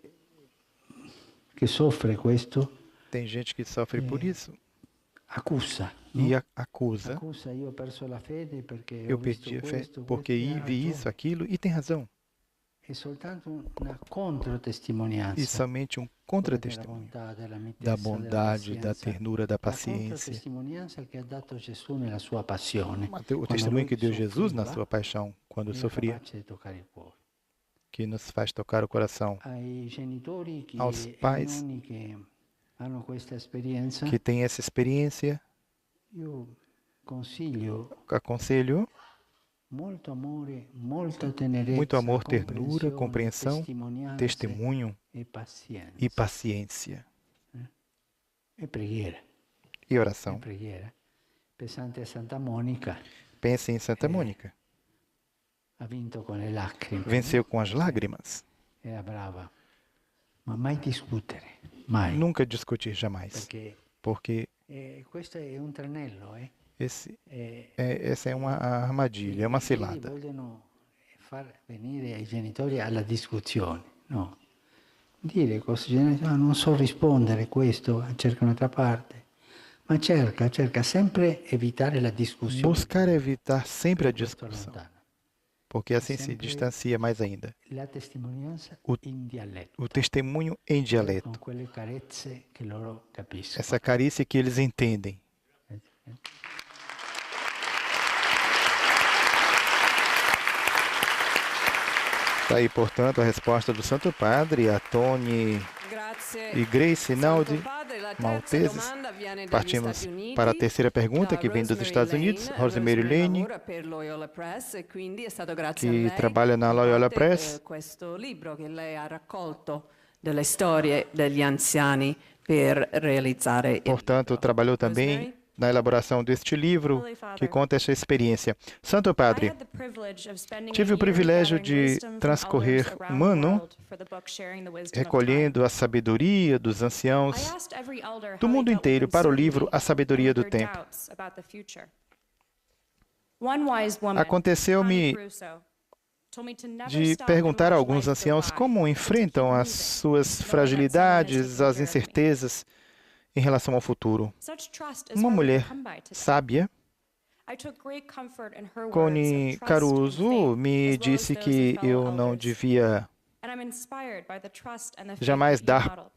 che soffre questo tem gente que sofre por isso accusa, e no? acusa. Accusa, io ho perso la fede perché Eu ho visto perdi a fé questo, porque questo, e ha vi isso, ragione. aquilo, e tem razão. È soltanto una controtestimonianza E somente um della contra-testemunho bontà, della da mitezza, bondade, della da pazienza. ternura, da La paciência. controtestimonianza che ha dato Gesù nella sua passione, O quando testemunho lui que deu Jesus na soffriva, sua paixão, quando era sofria, capace di toccare il cuore. que nos faz tocar o coração. Ai genitori Aos e pais nonni che hanno questa esperienza, que tem essa experiência, io consiglio aconselho molto amore, molta tenerezza, muito amor, ternura, compreensão, testimonianze testemunho e pazienza. e paciência. E preghiera. E E oração. preghiera. Pensate a Santa Monica, Pense em Santa Mônica. ha vinto con le lacrime. Venceu com as lágrimas. Era brava. Ma mai discutere, mai. Nunca discutir jamais. Perché Porque questo è un tranello, essa é uma armadilha, é uma I figli cilada. vogliono far venire ai genitori alla discussione, no. Dire cose genitori, non so rispondere questo, cerca un'altra parte. Ma cerca sempre evitare la discussione. Buscar evitar sempre a Questo discussão, allontana. porque assim se Sempre distancia mais ainda. La testimonianza O- in dialetto, O testemunho em dialeto, con quelle carezze che loro capiscono. essa carícia que eles entendem. Está aí, portanto, a resposta do Santo Padre a Tony e Grace Naldi, malteses. Partimos para a terceira pergunta, que vem dos Estados Unidos, Rosemary Lane, que trabalha na Loyola Press. Questo libro che lei ha raccolto delle storie degli anziani per realizzare. Portanto, trabalhou também na elaboração deste livro que conta essa experiência. Santo Padre, tive o privilégio de transcorrer um ano recolhendo a sabedoria dos anciãos do mundo inteiro para o livro A Sabedoria do Tempo. Aconteceu-me de perguntar a alguns anciãos como enfrentam as suas fragilidades, as incertezas em relação ao futuro. Uma mulher sábia, Connie Caruso, me disse que eu não devia jamais dar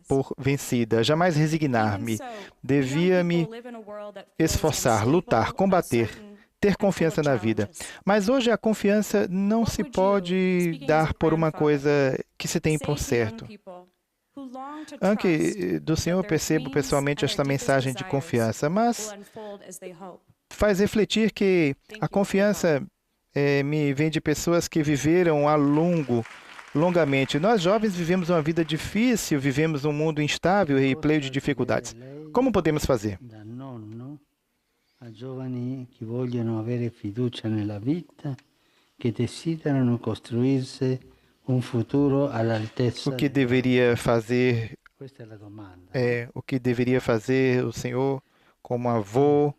por vencida, jamais resignar-me. Devia me esforçar, lutar, combater, ter confiança na vida. Mas hoje a confiança não se pode dar por uma coisa que se tem por certo. Antes do Senhor, percebo pessoalmente esta mensagem de confiança, mas faz refletir que a confiança me vem de pessoas que viveram longamente. Nós jovens vivemos uma vida difícil, vivemos um mundo instável e pleio de dificuldades. Como podemos fazer? A giovani che vogliono avere fiducia nella vita, che desiderano costruirsi futuro all'altezza. O que deveria fazer? Questa è la domanda. O que deveria fazer o Senhor como avô,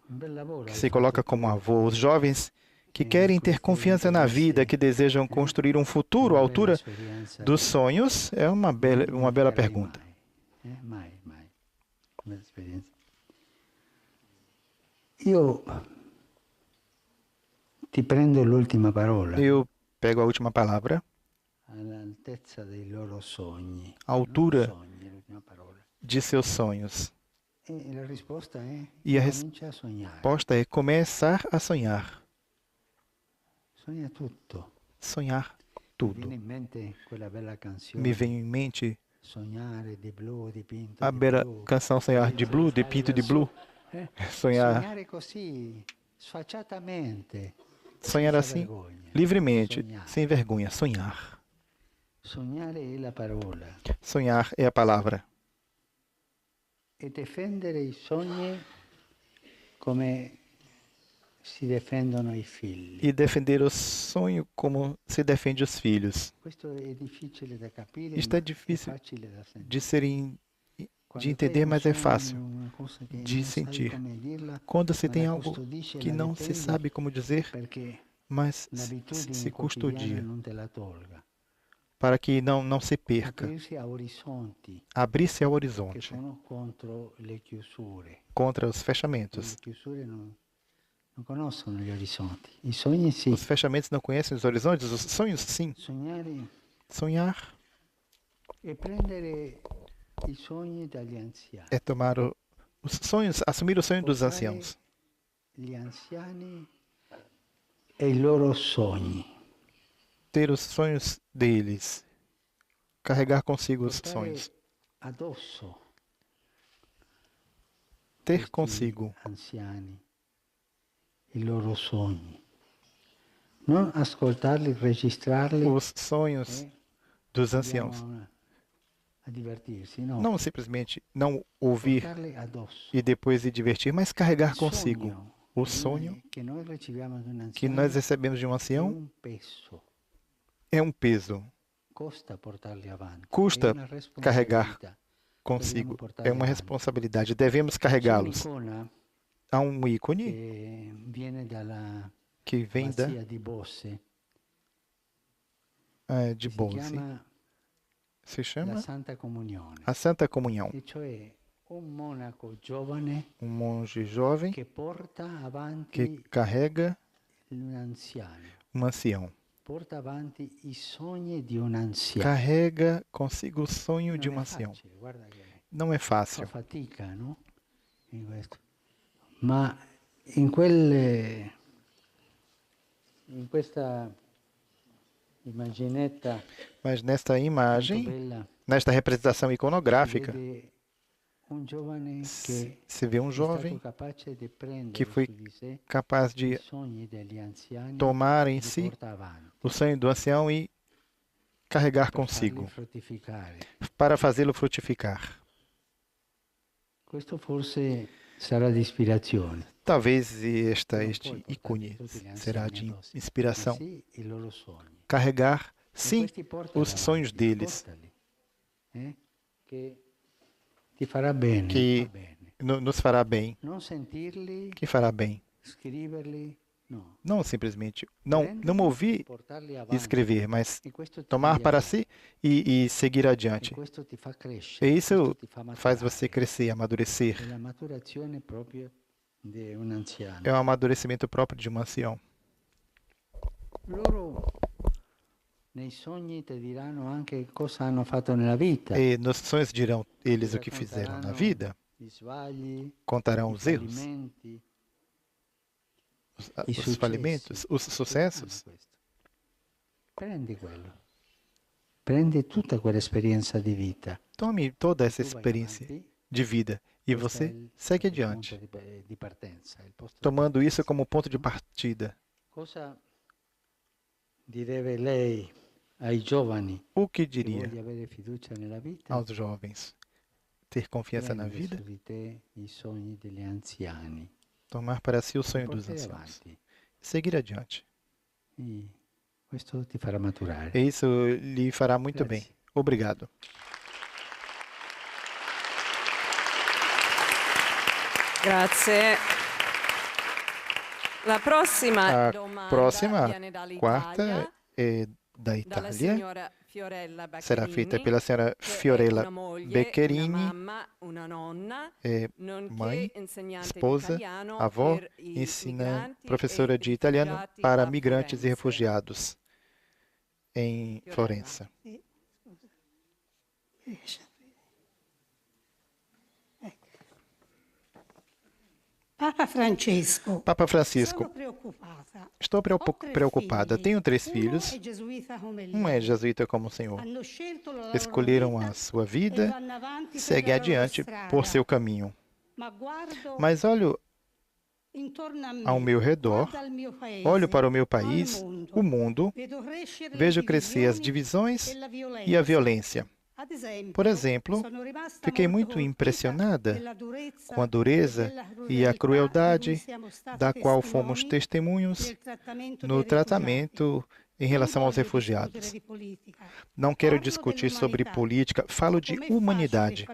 que se coloca como avô? Os jovens que querem ter confiança na vida, que desejam construir um futuro à altura dos sonhos, é uma bela pergunta. Mai. Uma experiência. Io ti prendo l'ultima parola. Eu pego a última palavra. All'altezza dei loro sogni. A altura de seus sonhos. E a resposta é começar a sonhar. Sonha tutto. Sonhar tudo. Me vem em mente a bela canção Sonhar de Blue, de Pinto de Blue. Sonhar assim, livremente, sem vergonha. Sonhar. Sonhar é a palavra. E difendere i sogni come si difendono i figli. E defender o sonho como se defende os filhos. Isto é difícil de entender, mas é fácil de sentir. Quando se tem algo que não se sabe como dizer, mas se custodia, para que não se perca. Abrir-se ao horizonte contra os fechamentos. Os fechamentos não conhecem os horizontes, os sonhos sim. Sonhar é tomar os sonhos, assumir o sonho dos anciãos. Ter os sonhos deles. Carregar consigo os sonhos. Ter consigo os sonhos dos anciãos. Não simplesmente não ouvir e depois se divertir, mas carregar consigo o sonho que nós recebemos de um ancião é um peso. Custa carregar consigo. É uma responsabilidade. Devemos carregá-los. Há um ícone que vem de Bosse. Se chama a Santa Comunhão. Um monge jovem que carrega um ancião. Carrega consigo o sonho de um ancião. Não é fácil. Mas nesta imagem Nesta representação iconográfica, vede un giovane che se vê um è stato jovem capace di prendere que foi su di sé capaz i de sogni degli anziani tomar e em li si porta avanti o sonho do ancião e carregar per farli consigo, fruttificare. para fazê-lo frutificar. Questo forse sarà di ispirazione, Talvez tu non este puoi ícone portarli tutti gli será anziani de addosso, ma inspiração. sì i loro sogni. Carregar, E sim, questi portali os sonhos avanti, deles, portali, che ti farà bene, que va bene. nos fará bem, Non sentirli, que fará bem. scriverli, no. Não simplesmente, não Prenderli, ouvir portarli e avanti. escrever, mas E questo ti tomar para migliora. si e seguir E adiante. questo ti fa E crescere, questo isso ti fa faz maturare. você crescer, È amadurecer. la maturazione proprio di un anziano. É um amadurecimento próprio de um ancião. Loro nei sogni ti diranno anche cosa hanno fatto nella vita. E nos sonhos dirão eles Ti o que fizeram na racconteranno vida, gli sbagli, contarão i os erros, fallimenti, os successi. falimentos, os Ti sucessos. diranno questo. Prendi quello. Prendi tutta quell'esperienza di vita. Tome toda essa Tu vai experiência avanti. de vida e Questo è você il segue punto adiante, di partenza, il posto di tomando isso partenza. como ponto de partida. Cosa direbbe lei ai giovani O que che diria vogliono avere fiducia nella vita? aos jovens? Ter confiança na Prendi vida, su di te i sogni degli anziani, tomar para si o sonho dos portali anciãos, avanti. seguir adiante. E questo ti farà maturare. E isso lhe fará muito bem. Grazie. Obrigado. Grazie. La prossima A domanda próxima, viene dall'Italia, quarta, é da dalla Itália. signora Fiorella Será Baccherini, feita pela senhora che è Fiorella una moglie, Beccherini, una mamma, una nonna, é nonché mãe, insegnante di esposa, italiano avó, per i ensina migranti professora e de italiano rifugiati para a migrantes e Firenze. refugiados em Fiorella. Florença. Papa Francesco, Papa sono Francisco, preoccupata. estou Ho tre preocupada. figli. Tenho 3 Uno filhos. è gesuita come Um é lei. jesuíta como o Senhor. Hanno scelto la loro Escolheram vita a sua e vida, vanno avanti per segue la loro adiante strada. por seu caminho. Ma guardo Mas olho intorno a me, ao meu redor, guardo al mio paese, olho para o meu al país, mondo. o mundo, vejo crescer as divisões e a violência. Ad esempio, Por exemplo, sono rimasta fiquei molto muito colpita impressionada della durezza com a dureza e della e a crudeltà crueldade di cui siamo stati da qual fomos testimoni testemunhos nel trattamento no dei tratamento em relação aos refugiados. Não quero discutir sobre política, falo de humanidade.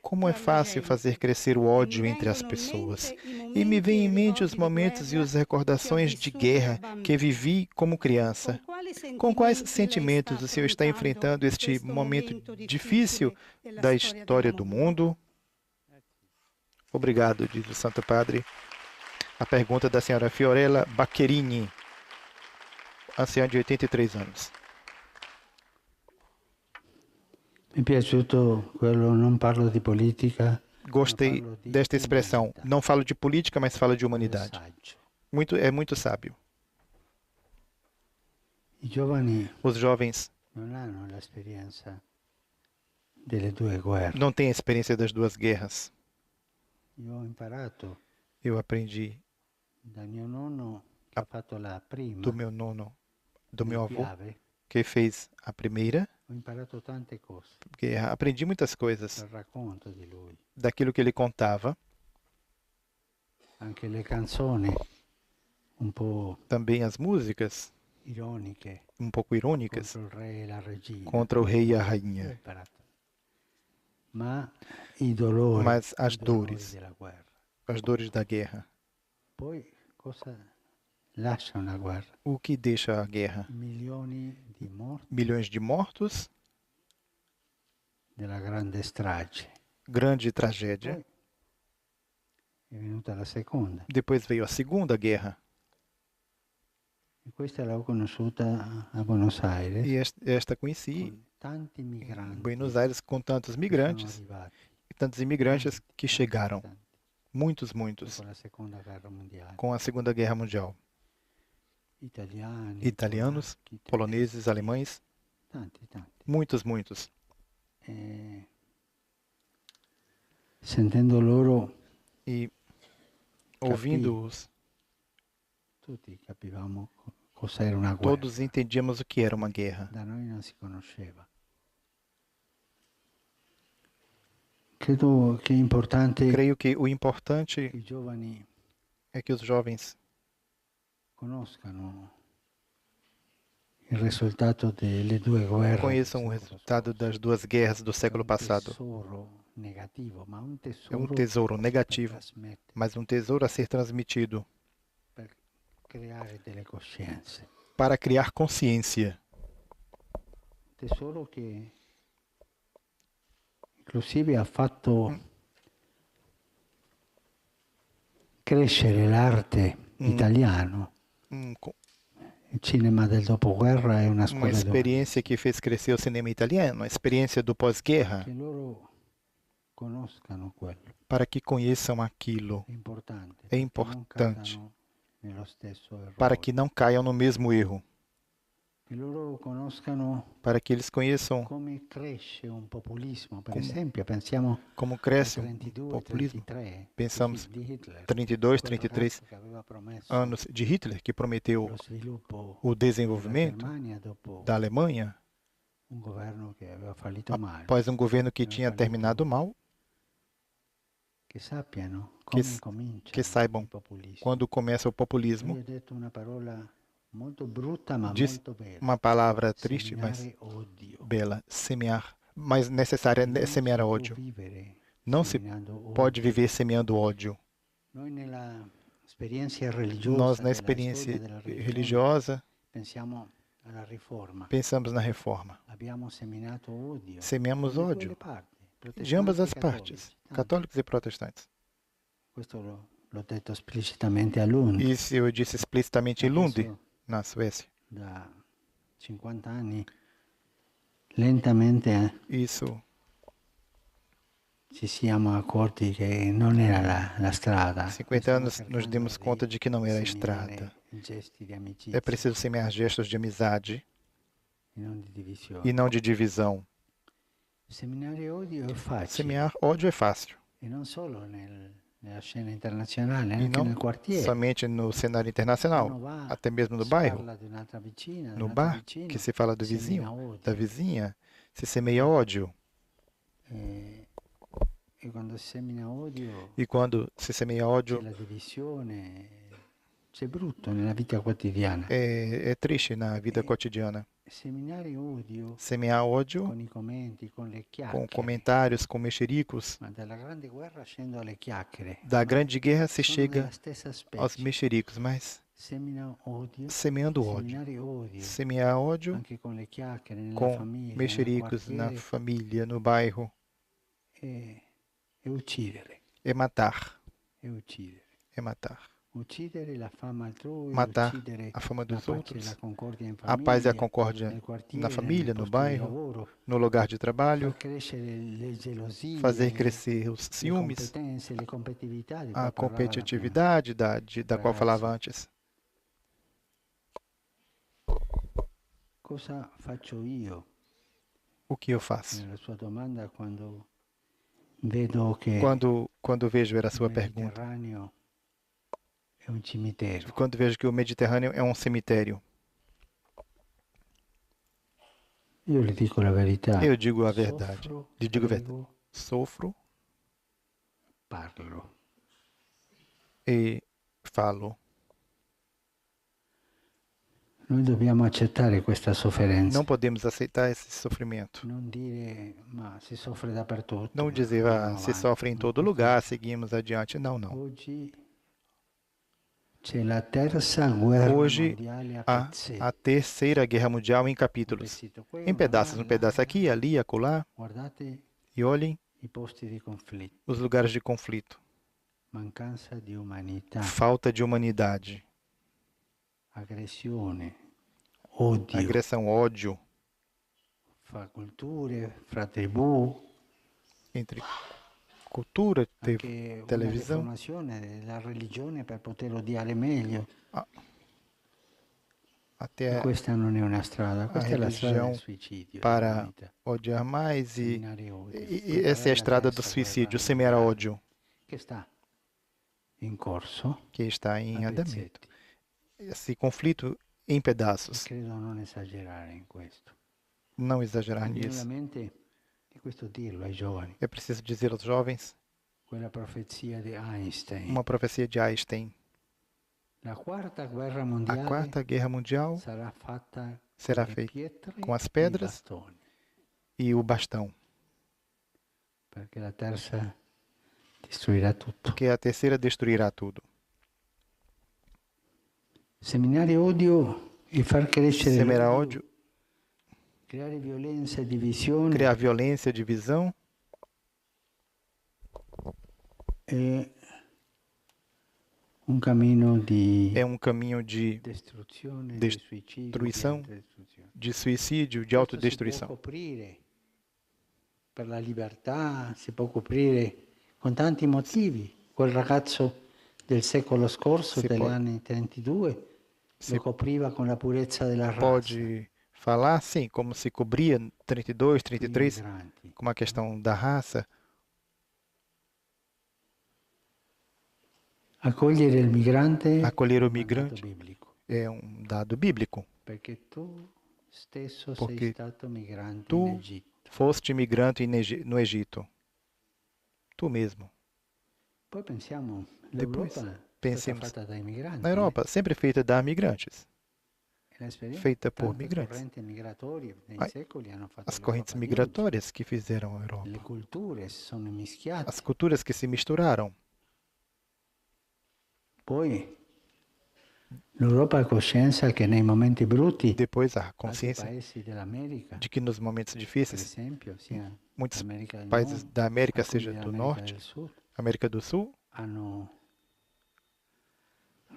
Como é fácil fazer crescer o ódio entre as pessoas. E me vem em mente os momentos e as recordações de guerra que vivi como criança. Com quais sentimentos o senhor está enfrentando este momento difícil da história do mundo? Obrigado, diz o Santo Padre. A pergunta da senhora Fiorella Baccherini, anciã de 83 anos. Mi è piaciuto quello, non parlo di politica. Gostei desta expressão. Não falo de política, mas falo de humanidade. É muito sábio. I giovani Os jovens non hanno l'esperienza delle due guerre. não têm a experiência das duas guerras. Io ho imparato Eu aprendi dal mio nonno che ha fatto la prima do meu nono, do meu avô, Piave. que fez a primeira Ho imparato tante cose guerra. Aprendi muitas coisas dal racconto di lui, daquilo que ele contava, anche le canzoni un po' também as músicas ironiche um pouco irônicas contro il re e la regina. contra o rei e a Ho rainha. imparato. Ma i dolori, Mas as i dolori dores, della guerra. as dores da guerra. Poi cosa lascia una guerra? O que deixa a guerra? Milioni di morti Milhões de mortos, della grande strage. grande tragédia. Poi è venuta la seconda. Depois veio a Segunda Guerra. E questa l'ho conosciuta a Buenos Aires. E esta conheci Con tanti em migranti Buenos Aires com tantos che migrantes sono arrivati, e tantos imigrantes que tanti, chegaram. tanti, Muitos, muitos. dopo la seconda guerra mondiale. Com a Segunda Guerra Mundial. Italiani, Italianos, polacchi, poloneses, tedeschi, alemães, tanti, tanti. Muitos. Sentendo loro, E ouvindo-os, tutti capivamo cos'era una guerra. todos entendíamos o que era uma guerra. Da noi non si conosceva. Credo che è importante Creio que o importante che i giovani é que os jovens conoscano il risultato delle due guerre. conheçam o resultado das duas guerras do século passado. Tesoro negativo, ma un É um tesoro tesouro per negativo, trasmettere, mas um tesouro a ser transmitido per creare delle coscienze. para criar consciência. Tesoro che inclusive ha fatto crescere l'arte italiano. Il cinema del dopoguerra è una Uma scuola experiência que fez crescer o cinema italiano, a experiência do pós-guerra, che loro conoscano quello. para que conheçam aquilo. È importante. É perché non importante cadano nello stesso errore. para que não caiam no mesmo erro, Che loro conoscano para que eles conheçam come cresce un populismo. Per esempio, pensiamo como al cresce o 32, populismo. 33 Pensamos di Hitler, 32, quello 33 che aveva promesso anos de Hitler, que prometeu lo sviluppo o della desenvolvimento Germania dopo da Alemanha un governo che aveva fallito male. após um governo que tinha terminado mal, Che sappiano che come comincia que saibam il populismo. quando começa o populismo. Lui ha detto una parola molto brutta ma Diz molto bella. uma palavra triste, mas Seminare odio. bela, semear, mas necessária é Non semear si può ódio. vivere Não se seminando odio. pode viver semeando ódio. Noi nella esperienza religiosa, Nós, na della experiência storia della religione, religiosa, pensiamo alla riforma. pensamos na reforma. Abbiamo seminato odio. Semeamos dalle ódio due parti, de ambas as protestanti e partes, cattolici. católicos e protestantes. Questo l'ho detto esplicitamente a Lund. Isso eu disse explicitamente em Lund, Adesso, na Suécia. da 50 anni, lentamente Isso ci siamo accorti che non era la strada. 50 anos nos demos conta de que não era a seminare estrada. gesti di amicizia É preciso semear gestos de amizade e non di divisione. e não de divisão. Seminare odio è facile, Semear ódio é fácil. e non solo nella scena internazionale, E anche nel não quartiere. somente no cenário internacional, até mesmo no Si bairro, parla di un'altra vicina, no dell'altro bar, vicino, que se fala do semina vizinho, odio. da vizinha, se semeia ódio. E quando si semina odio E quando se semeia c'è ódio, la divisione, c'è brutto nella vita quotidiana. é triste na vida cotidiana. Seminare odio Semear ódio con i commenti, con le com chiacchiere. comentários, com mexericos. Ma dalla grande guerra scendo alle chiacchiere. Da grande guerra se Sono chega della stessa aos specie. mexericos, mas Semina odio, semeando ódio. seminare odio, Semear ódio anche con le chiacchiere nella com famiglia, nel mexericos na quartiere, família, no bairro, e uccidere, é matar. e uccidere. É matar. Uccidere la fama altrui, Matar uccidere a fama la dos pace e outros, la concordia in a paz e a famiglia, concórdia nel quartiere, na família, nel no posto di bairro, lavoro, no lugar de trabalho, far crescere le gelosie, fazer crescer os le ciúmes, competenze, le competitività di cui a parlava prima. competitividade da qual falava antes. Cosa faccio io O que eu faço? nella sua domanda quando vedo che Quando vejo era a il sua pergunta. Mediterraneo è un cimitero? Quando vejo que o Mediterrâneo é um cemitério. Io le dico la verità. Eu digo a verdade. Soffro, Lhe digo a prego, verdade. Sofro parlo. e falo. Noi dobbiamo accettare questa sofferenza. Não podemos aceitar esse sofrimento. Non dire, ma si soffre dappertutto. Não dizer, andiamo se avanti. sofre em No, todo questo- lugar, seguimos adiante. Não, não. Oggi c'è la terza guerra Hoje mondiale a há pezzetti. a terceira guerra mundial em Un capítulos. pezzetto qui, Em uno pedaços, là, um pedaço aqui, ali, acolá. Guardate E olhem i posti di conflitto. os lugares de conflito. Mancanza di umanità, Falta de humanidade, aggressione, odio, agressão, ódio fra culture, fra tribù, entre cultura, anche una televisão, deformazione della religione per poter odiare meglio. até Questa non è una strada, a questa è la strada religião del suicidio. para odiar mais e essa é a estrada do suicídio, semear ódio, Che sta in corso que está a em andamento. pezzetti. Esse conflito em pedaços. Credo non esagerare in questo. Não exagerar Mi viene alla nisso. mente, e questo dirlo ai giovani, É preciso dizer aos jovens quella profezia di Einstein. uma profecia de Einstein. La quarta guerra A mondiale Quarta Guerra Mundial sarà fatta será con le feita pietre com as e i pedras bastoni, e o bastão, perché la terza distruirà tutto. porque a terceira destruirá tudo. Seminare odio e far crescere Semear l'odio, ódio, creare violenza e divisione criar violência, divisão, è un cammino di é um caminho de distruzione, Des- di suicidio, di destruição, autodistruzione. suicídio, de Questo si può autodestruição. coprire per la libertà, si può coprire con tanti motivi. Quel ragazzo del secolo scorso, Si degli può- anni 32, si lo copriva con la purezza della razza. Pode falar, sim, como se cobria 32, Sui 33, migranti. com a questão da raça. Accogliere il migrante Acolher o è un mandato migrante biblico, é um dado bíblico. perché tu stesso Perché sei stato migrante tu in Egitto. Foste imigrante no Egito. Tu mesmo. Poi pensiamo, Depois, l'Europa è stata pensemos fatta dai migranti. na Europa, sempre feita da migrantes, L'esperienza- feita por tante migrantes. correnti migratorie nei Ai, secoli hanno fatto As correntes l'Europa di oggi. migratórias que fizeram a Europa. Le culture si sono mischiate. As culturas que se misturaram. Poi l'Europa ha coscienza che nei momenti brutti Depois a altri consciência paesi dell'America, de que nos momentos per difíceis, esempio, sia muitos l'America del países Nord, da América, alcuni seja do dell'America Norte, del Sud, América do Sul, hanno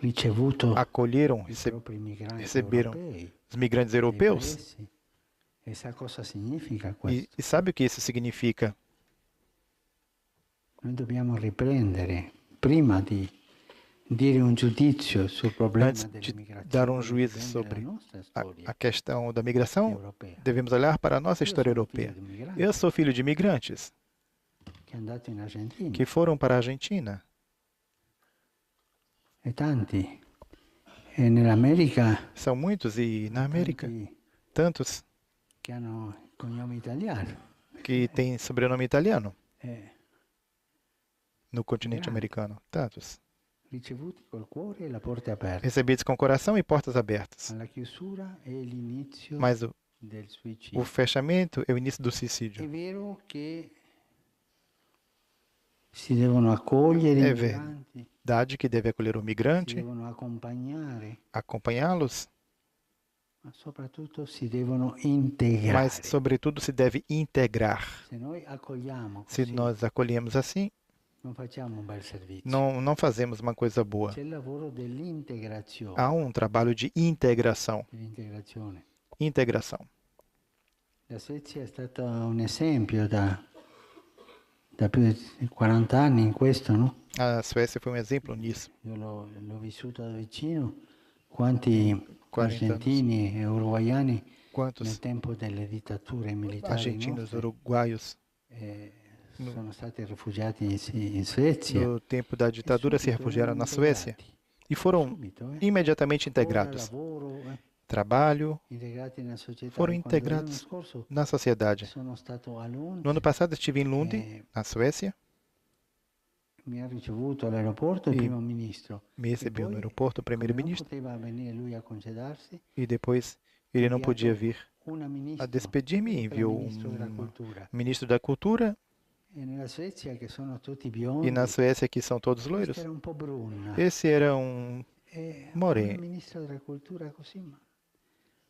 ricevuto acolheram, i propri migranti receberam europei, os migrantes dei europeus. paesi. E sa cosa significa E questo? sabe o que isso significa? Noi dobbiamo riprendere, prima di dire un giudizio sul problema Antes de dell'immigrazione, dar um juízo riprendere sobre la nostra a storia questão da migração, europea. devemos olhar para a nossa Io história sono figlio europeia. di un migrante Eu sou filho de imigrantes che è andato in Argentina que foram para a Argentina. e tanti. E nell'America São muitos e na América, tanti tantos che hanno il cognome italiano. que têm sobrenome italiano E no continente Migrantes. americano. Tantos. ricevuti col cuore e la porta aperta. Recebidos com coração e portas abertas. Ma la chiusura è l'inizio Mas del o suicidio. fechamento é o início do È suicídio. vero che si devono accogliere È i vero. migranti, Verdade que deve acolher o si migrante, devono accompagnare, acompanhá-los, ma soprattutto si devono integrare. mas, sobretudo, se deve integrar. Se noi accogliamo Se così, nós acolhemos assim, non facciamo un bel servizio. não fazemos uma coisa boa. C'è il lavoro dell'integrazione. Há um trabalho de integração. Dell'integrazione. Integração. La Svezia è stato un esempio da più di 40 anni in questo, no? A Suécia foi um exemplo nisso. Io l'ho vissuto da vicino. Quanti 40 argentini e uruguaiani nel Quantos tempo delle dittature militari argentinos, nostre, uruguaios, sono stati rifugiati in Svezia. no tempo da ditadura, se Subito refugiaram erano na Suécia integrati. e foram Subito, imediatamente Ora integrados. lavoro, Trabalho, integrati nella società. foram E quando l'anno integrados scorso na sociedade. sono stato a Lund, No ano passado estive em Lund, Eh, na Suécia, mi ha ricevuto all'aeroporto il E primo ministro. me recebeu poi, no aeroporto o Come non primeiro-ministro poteva venire lui a concedarsi, e depois ele não podia vir una ministra, a despedir-me e che era enviou ministro della um cultura. ministro da Cultura E nella Svezia, che sono tutti biondi, e na Suécia que são todos questa loiros. era un po' bruna. Esse era um E Moreno. una ministra della cultura così, ma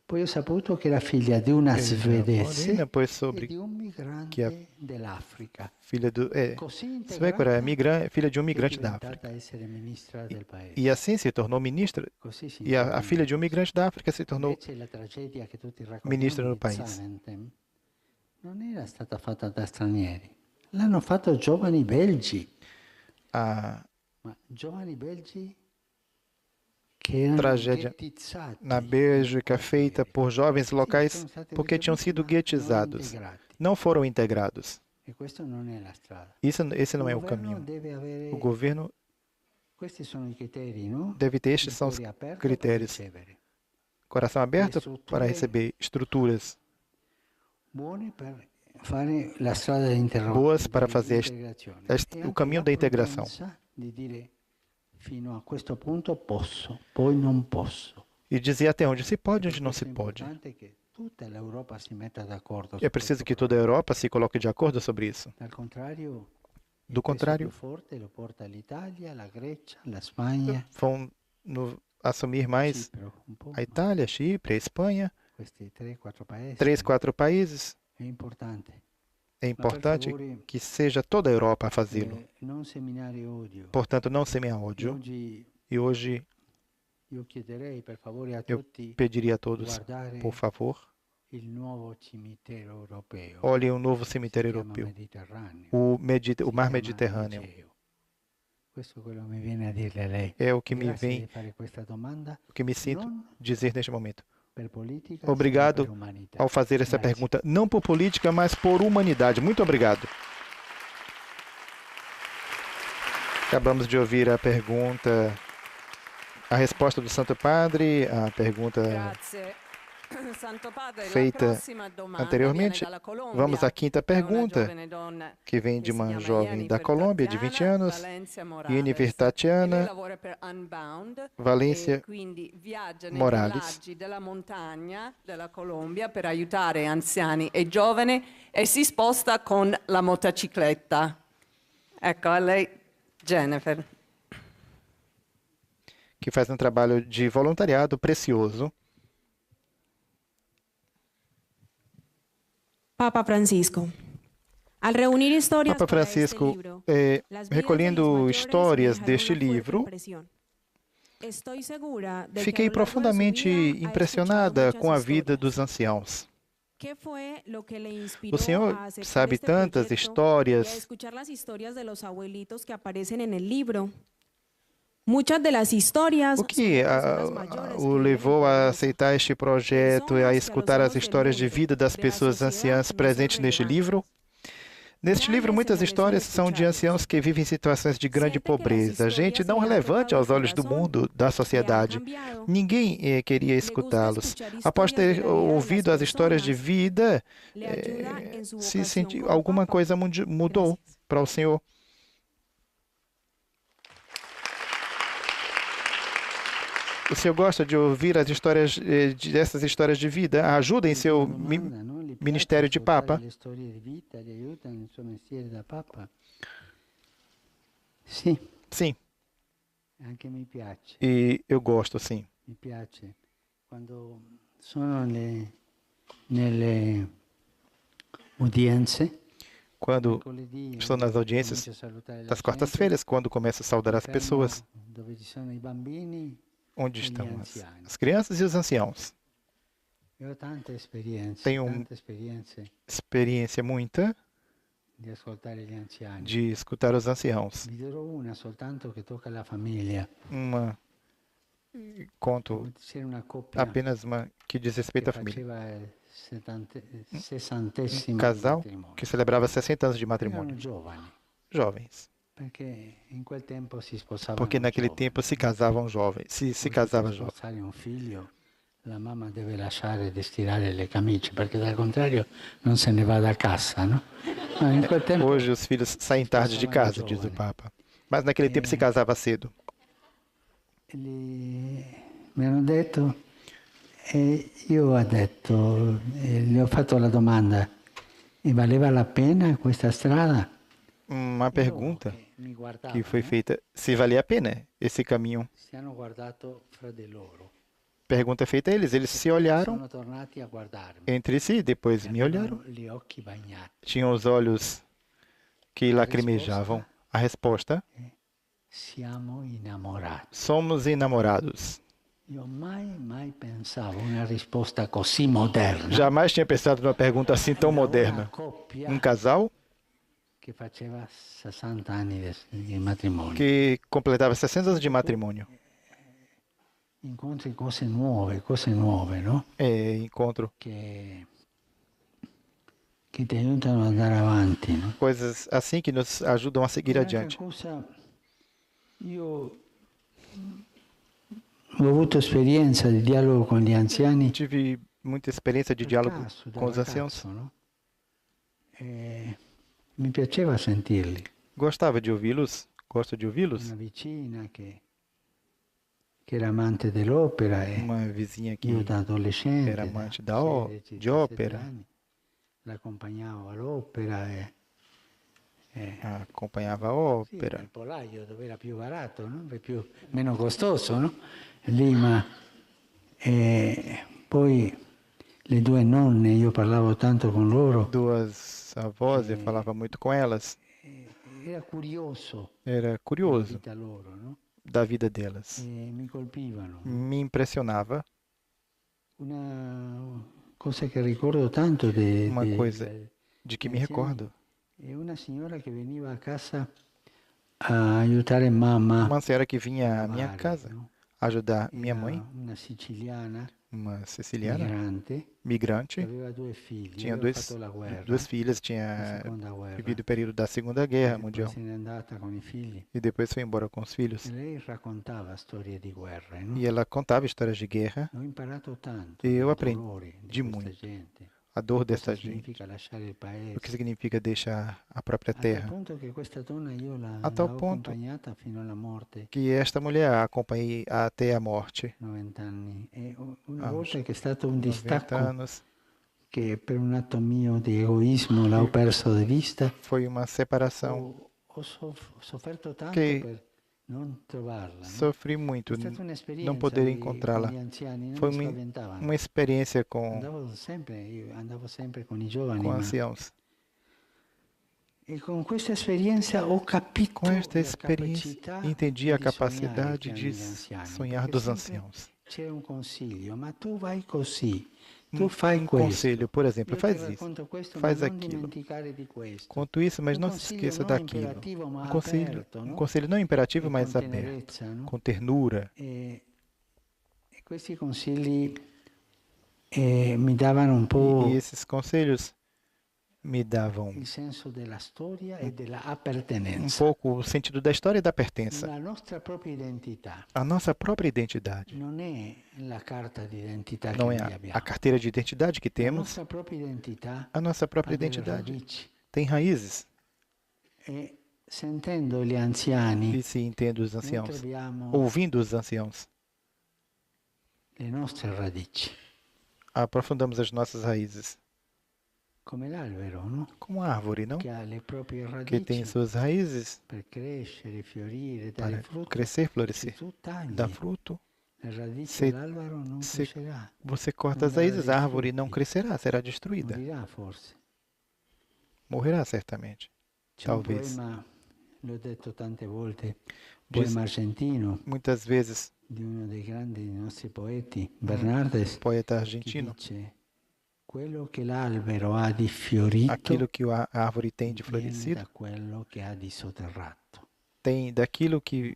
poi ho saputo che era figlia di una svedese morena, poi e sobre di un migrante che ha- dell'Africa. filha do Così sueco era filha de um che è migrante da diventata África. essere ministra del paese. E assim se tornou ministra Così si e a intende. filha de um migrante da África se tornou Invece la tragedia che tutti ministro raccontano del di paese. Zaventem non era stata fatta da stranieri, l'hanno fatto giovani belgi, a ma giovani belgi tragédia na Bélgica feita por jovens locais porque tinham sido guetizados, não foram integrados. Esse não é o caminho. O governo deve ter, estes são os critérios. Coração aberto para receber estruturas boas para fazer o caminho da integração. E dizer até onde se pode e onde não se pode. É preciso que toda a Europa se coloque de acordo sobre isso. Do contrário, vão assumir mais a Itália, Chipre, a Espanha, 3, 4 países. É importante que seja toda a Europa a fazê-lo. Portanto, não semear ódio. E hoje eu pediria a todos, por favor, olhem o novo cemitério europeu, o mar Mediterrâneo. É o que me vem, o que me sinto dizer neste momento. Obrigado ao fazer essa pergunta, não por política, mas por humanidade. Muito obrigado. Acabamos de ouvir a pergunta, a resposta do Santo Padre, a pergunta feita anteriormente. Vamos à quinta pergunta, que vem de uma jovem da Colômbia, de 20 anos, Yennefer Tatiana Valência Morales. della montagna della Colombia per aiutare anziani e giovani e si sposta con la motocicletta. Ecco, a lei, Jennifer. Que faz um trabalho de voluntariado precioso. Papa Francisco. Al reunir historias Papa para este Francisco, libro, las vidas recolhendo de los mayores histórias me dejaron deste una fuerte livro, impresión. Estoy segura de que fiquei a lo largo de su profundamente vida ha impressionada escuchado com a muchas vida historias. dos anciãos. ¿Qué fue lo que le inspiró O senhor a aceptar sabe este tantas proyecto y a histórias. escuchar las historias de los abuelitos que aparecen en el libro? Muchas de las historias O que o levou a aceitar este projeto e a escutar as histórias de vida das pessoas anciãs presentes neste livro? Neste livro, muitas histórias são de anciãos que vivem em situações de grande pobreza, gente não relevante aos olhos do mundo, da sociedade. Ninguém queria escutá-los. Após ter ouvido as histórias de vida, se sentiu, alguma coisa mudou para o Senhor. O senhor gosta de ouvir as histórias dessas histórias de vida? Ajuda em seu ministério de Papa? Sim. Sim. Anche mi piace. E eu gosto, sim. Mi piace. Quando sono nelle udienze, quando estou nas audiências das quartas-feiras, quando começo a saudar as pessoas, dove ci sono i bambini, onde estão as crianças e os anciãos. eu ho tanta esperienza, Tenho tanta esperienza experiência muita di ascoltare gli anziani. de escutar os anciãos. Vi dirò una soltanto che tocca la famiglia. Conto C'era una coppia apenas uma que diz respeito à che família. faceva il 60° Casal matrimonio. que celebrava 60 anos de Erano matrimônio. giovani, Jovens. perché in quel tempo si sposavano Porque naquele giovani. tempo se casavam jovens. Se casava jovem. Spostare un figlio, la mamma deve lasciare ed stirare le camicie, perché dal contrario non se ne va da casa, no? Ma in quel tempo Hoje os filhos saem tarde de casa, diz o Papa. Mas naquele tempo se casava cedo. mi hanno detto, e io ho detto, gli ho fatto la domanda, e valeva la pena questa strada? Uma pergunta Mi guardavano, que foi feita, se valia a pena esse caminho. si hanno guardato fra di loro. Pergunta feita a eles. Eles se olharam Sono tornati a guardarmi. entre si, depois me olharam. Avevano gli occhi bagnati. Tinham os olhos que lacrimejavam. A resposta: Siamo innamorati. somos enamorados. Io mai pensavo una risposta così moderna. Jamais tinha pensado numa pergunta assim tão Una moderna. coppia Um casal che faceva 60 anni di matrimonio. que completava 60 anos de matrimônio. incontri cose nuove, no? Encontro Che ti aiutano ad andare avanti, no? coisas assim que nos ajudam a seguir Un'altra adiante. cosa, io ho avuto esperienza di dialogo con gli anziani Tive muita experiência de per diálogo caso, da com os anciãos. ragazzo, no? E mi piaceva sentirli. Gostava de ouvi-los, gosto de ouvi-los. Una vicina che era amante dell'opera e Uma vizinha que io da adolescente, era amante da de 16, ópera, 17 anni, l'accompagnavo all'opera e acompanhava a sì, ópera. nel Polaio dove era più barato, no? Meno costoso, no? Lì, ma poi le due nonne, io parlavo tanto con loro, Duas avós, eu falava muito com elas. era curioso Era della curioso vita loro, no? da vida delas. E mi colpivano. Me impressionava Una cosa che ricordo tanto uma coisa de que me recordo. è una signora che veniva a casa a aiutare mamma Uma senhora que vinha a à minha lavare, casa no? ajudar minha Era mãe, una siciliana uma siciliana, migrante che migrante, aveva due figli, tinha aveva fatto la guerra, duas filhas, la tinha seconda guerra, vivido o período da Segunda Guerra e poi Mundial se n'è andata con i figli e depois foi embora com os filhos. e lei raccontava storie di guerre, no? E ela contava histórias de guerra, Ho imparato tanto e eu dei aprendi dolori di de questa muito gente, a dor cosa dessa gente, significa lasciare il o que paese. significa deixar a própria A tal terra. punto che questa donna io A tal l'ho ponto accompagnata fino alla morte, que esta mulher a acompanhei até a morte, 90 anni. E una aos volta che è stato un 90 distacco anos. che per un atto mio di egoismo l'ho perso di vista, Foi uma separação ho sofferto tanto che per non trovarla, no? sofri muito, È stata não un'esperienza poder con encontrá-la. gli anziani, non Foi mi spaventavano. uma experiência com Io andavo sempre con i giovani, ma anciãos. e con questa esperienza ho capito Com esta la experiência, capacità entendi a di sognare capacidade che hanno de gli anziani, sonhar perché dos sempre anciãos. c'è un consiglio, ma tu vai così, tu fai questo. Conselho, por exemplo, Io faz ti isso, racconto questo, faz ma non aquilo. dimenticare di questo. Conto isso, mas Um não se conselho esqueça não daquilo. imperativo, ma Conselho, aperto, no? conselho não imperativo, E mas com aberto, tenerezza, no? com ternura. E questi consigli mi davano un po' E esses conselhos me davam il senso della storia e della appartenenza. pouco o sentido da história e da pertença. La nostra propria identità A nossa própria identidade. non è la carta d'identità che Não é noi a abbiamo. carteira de identidade que La temos. nostra propria identità A nossa própria ha delle identidade radici. tem raízes. E sentendo gli anziani, E se entendo os noi anciãos, troviamo ouvindo os anciãos, le nostre radici, aprofundamos as nossas raízes. come l'albero, no? Como a árvore, não? Che ha le proprie Que tem radici suas raízes per crescere, fiorire, dare para frutto. crescer, Se florescer, tu tagli dar fruto. le radici Se- dell'albero non se- crescerà, Você corta as raízes, a árvore não crescerá, será destruída. morirà forse. Morrerá certamente. C'è un Talvez. poema, l'ho detto tante volte, Diz- poema argentino Muitas vezes, di uno dei grandi nostri poeti, Bernardes, poeta che argentino, dice: quello che l'albero ha di fiorito aquilo que a árvore tem de viene florescido da quello che ha di sotterrato. tem daquilo que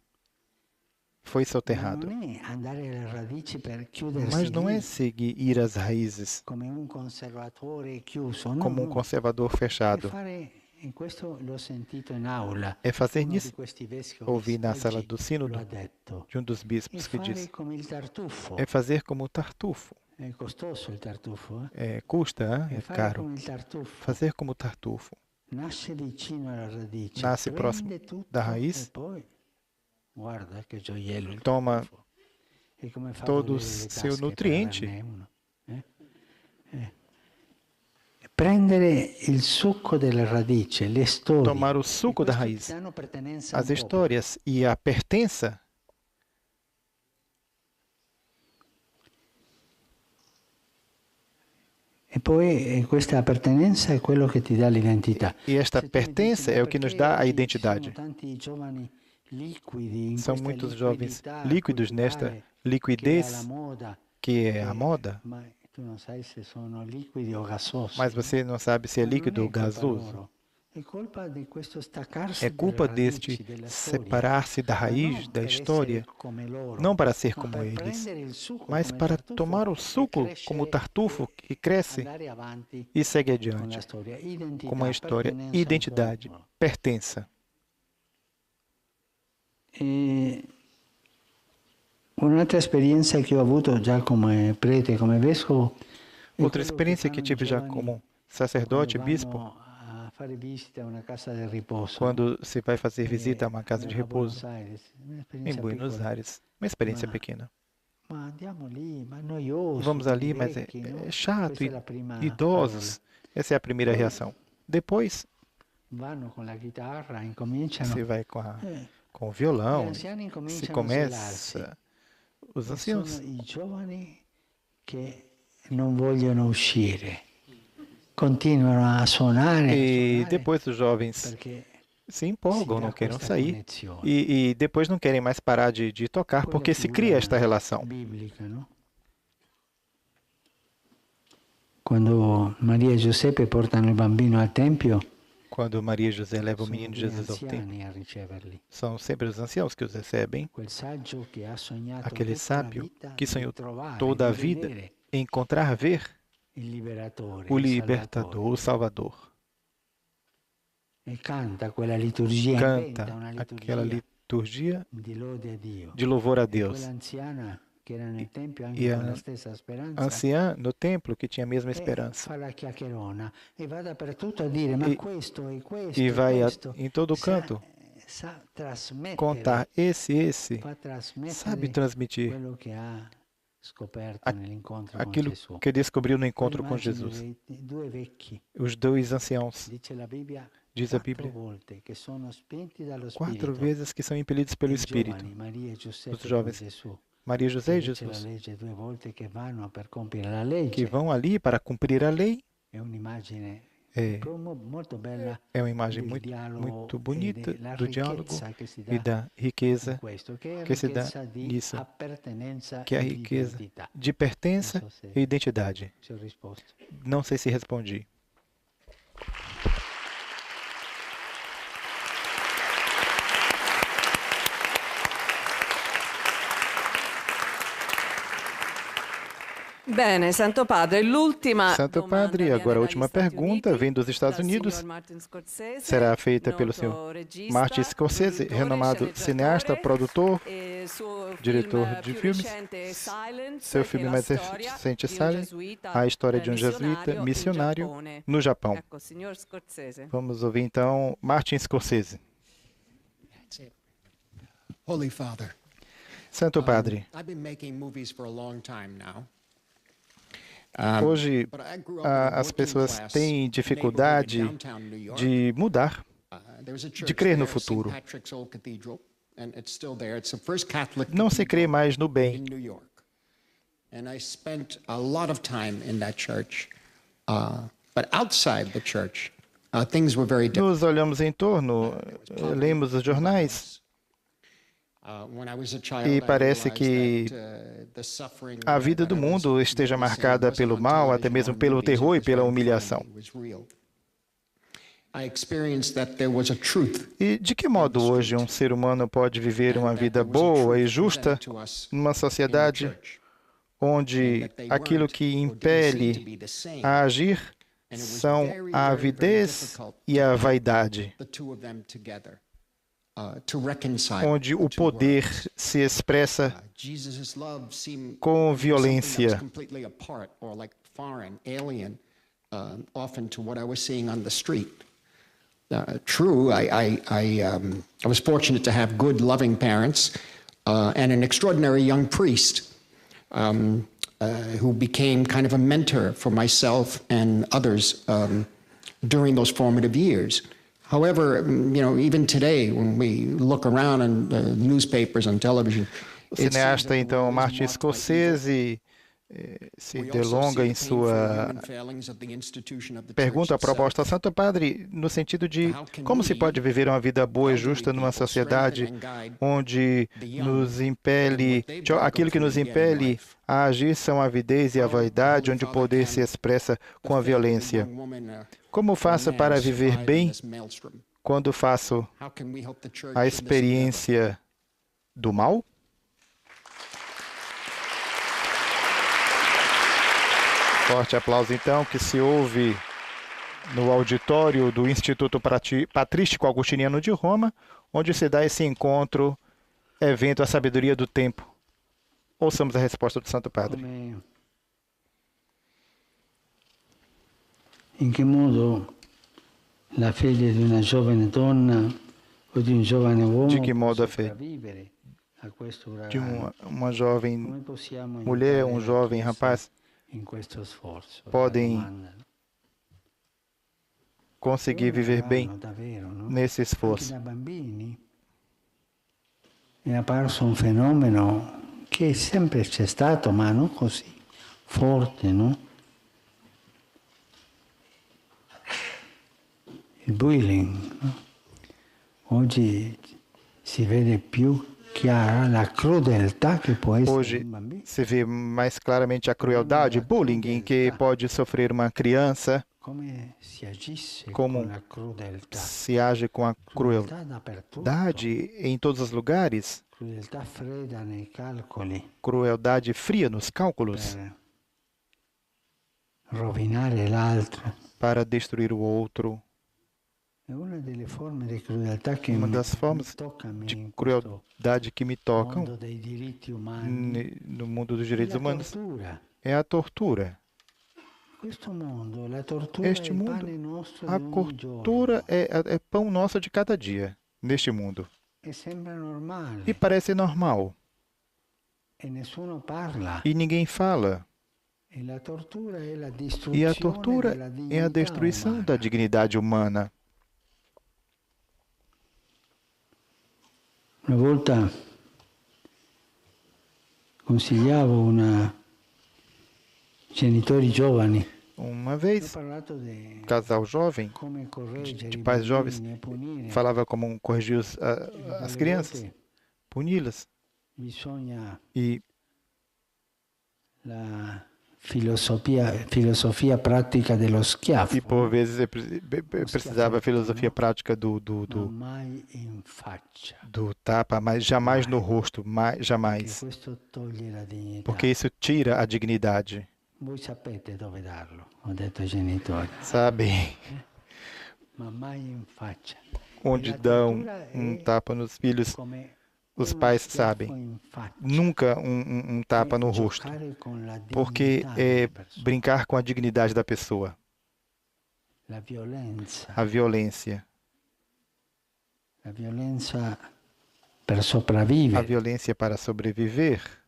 foi Ma soterrado. non è andare alle radici per chiudersi Mas não é lì seguir às raízes come un conservatore chiuso, no, como um no. conservador È fechado. fare, e questo l'ho sentito in aula, É fazer uno di nisso. questi vescovi Ouvi na oggi sala do lo ha sínodo detto. de um dos E bispos que fare diz: come il tartufo, é fazer como o tartufo. è costoso il tartufo, eh? Custa, E é fare caro. come il tartufo, Fazer como o tartufo. nasce vicino alla radice, Nasce prende próximo tutto da raiz. e poi guarda che gioiello il Toma tartufo. E come fa a todo o volere le seu tasche per nutriente. averne uno, eh? Prendere il succo della radice, le storie, Tomar o e suco da questo raiz, ti danno pertenenza a as un popolo. histórias e a pertença. E poi questa appartenenza è quello che ti dà l'identità. E esta Se tu mi dici, pertença ma é o que nos perché dá a oggi identidade. ci sono tanti giovani liquidi in São questa muitos jovens liquidità líquidos nesta culturale che è liquidez alla moda, que é a moda, ma tu non sai se sono liquidi o gasosi. mas você não sabe se é Ma non líquido è ou colpa gasoso. loro. É culpa deste separar-se da raiz da história, não para ser como eles, mas para tomar o suco como o tartufo que cresce e segue adiante, com uma história, identidade, pertença. Un'altra esperienza che ho avuto già come prete, come vescovo. Outra experiência que tive já como sacerdote, bispo, quando se vai fazer visita a uma casa de repouso em Buenos Aires, uma experiência pequena. Vamos ali, mas é chato, idosos. Essa é a primeira reação. Depois, você vai com o violão, se começa. Os anciãos não vogliono uscire, continuano a suonare. E depois os jovens se empolgam, não querem sair. E depois não querem mais parar de tocar, porque se cria esta relação. Quando Maria e Giuseppe portano il bambino al tempio, quando Maria e José levam o menino Jesus ao templo, são sempre os anciãos que os recebem. Aquele sábio que sonhou toda a vida em encontrar, ver o libertador, o Salvador. Canta aquela liturgia de louvor a Deus. E a anciã no templo que tinha a mesma esperança. E vai em todo canto contar esse, sabe transmitir aquilo que descobriu no encontro com Jesus. Os dois anciãos, diz a Bíblia, 4 vezes que são impelidos pelo Espírito. Os jovens, Maria, José e Jesus, que vão ali para cumprir a lei. É uma imagem muito bonita do diálogo e da riqueza que se dá nisso, que é a riqueza de pertença e identidade. Não sei se respondi. Bene, Santo Padre, l'ultima Santo Padre, agora a última pergunta vem dos Estados Unidos. Será feita pelo senhor Martin Scorsese, renomado cineasta, produtor, diretor de filmes. Seu filme mais recente, Silence, a história de um jesuíta missionário no Japão. Vamos ouvir então Martin Scorsese. Holy Father. Santo Padre. I've been making movies for a long time now. Hoje, as pessoas têm dificuldade de mudar, de crer no futuro. Não se crê mais no bem. Nos olhamos em torno, lemos os jornais, e parece que a vida do mundo esteja marcada pelo mal, até mesmo pelo terror e pela humilhação. E de que modo hoje um ser humano pode viver uma vida boa e justa numa sociedade onde aquilo que impele a agir são a avidez e a vaidade? Onde o poder se expressa com violência. True, I was fortunate to have good, loving parents and an extraordinary young priest who became kind of a mentor for myself and others during those formative years. However, even today, when we look around in newspapers and television, o cineasta, então, Martin Scorsese, se delonga em sua pergunta proposta ao Santo Padre, no sentido de como se pode viver uma vida boa e justa numa sociedade onde nos impele, aquilo que nos impele a agir são a avidez e a vaidade, onde o poder se expressa com a violência. Como faço para viver bem quando faço a experiência do mal? Forte aplauso, então, que se ouve no auditório do Instituto Patrístico Agostiniano de Roma, onde se dá esse encontro, evento A Sabedoria do Tempo. Ouçamos a resposta do Santo Padre. In che modo la fede di una giovane donna o di un giovane uomo De que modo a fé sopravvivere a questo de uragano? uma jovem Come possiamo mulher, aiutare jovem la Chiesa rapaz in questo sforzo? podem La domanda, no? conseguir viver bem Davvero, no? nesse Anche esforço? da bambini è apparso un fenomeno che sempre c'è stato, ma non così forte, no? Il bullying, no? Oggi si vede più chiara la crudeltà che può essere Hoje un bambino. se vê mais claramente a crueldade, bullying, em que pode sofrer uma criança, Come si agisce como con la crudeltà? se age com a Crudeltà dappertutto, crueldade em todos os lugares, crudeltà fredda nei calcoli crueldade fria nos cálculos per rovinare l'altro. para destruir o outro. È una delle forme di crudeltà che Uma mi das formas tocca a me de in questo crueldade que me tocam mondo dei diritti umani. no mundo dos direitos La humanos tortura. é a tortura. Questo mondo, la tortura Este è il mundo, pane nostro a di ogni tortura giorno. é pão nosso de cada dia neste mundo. E sembra normale. E parece normal. E nessuno parla. E ninguém fala. E la tortura è la E a distruzione tortura della é a dignità destruição umana. da dignidade humana. Una volta consigliavo una genitori giovani. Uma Ho vez, parlato di casal jovem, come correggere de i pais jovens, bambini e punire. falava como corrigir as Delle crianças, volte puni-las. bisogna E la filosofia pratica dello schiaffo, por vezes precisava a filosofia prática ma mai in faccia, do tapa, mas jamais no rosto, che jamais. questo toglie la dignità. Porque isso tira a dignidade. Voi sapete dove darlo, ho detto ai genitori, Sabe ma mai in faccia. onde dão tapa nos filhos, Come os uno pais schiaffo sabem. in faccia. Nunca um tapa no rosto. Giocare con la Porque dignità é della persona. brincar com a dignidade da pessoa. La violenza A violência. per A sopravvivere, violência para sobreviver.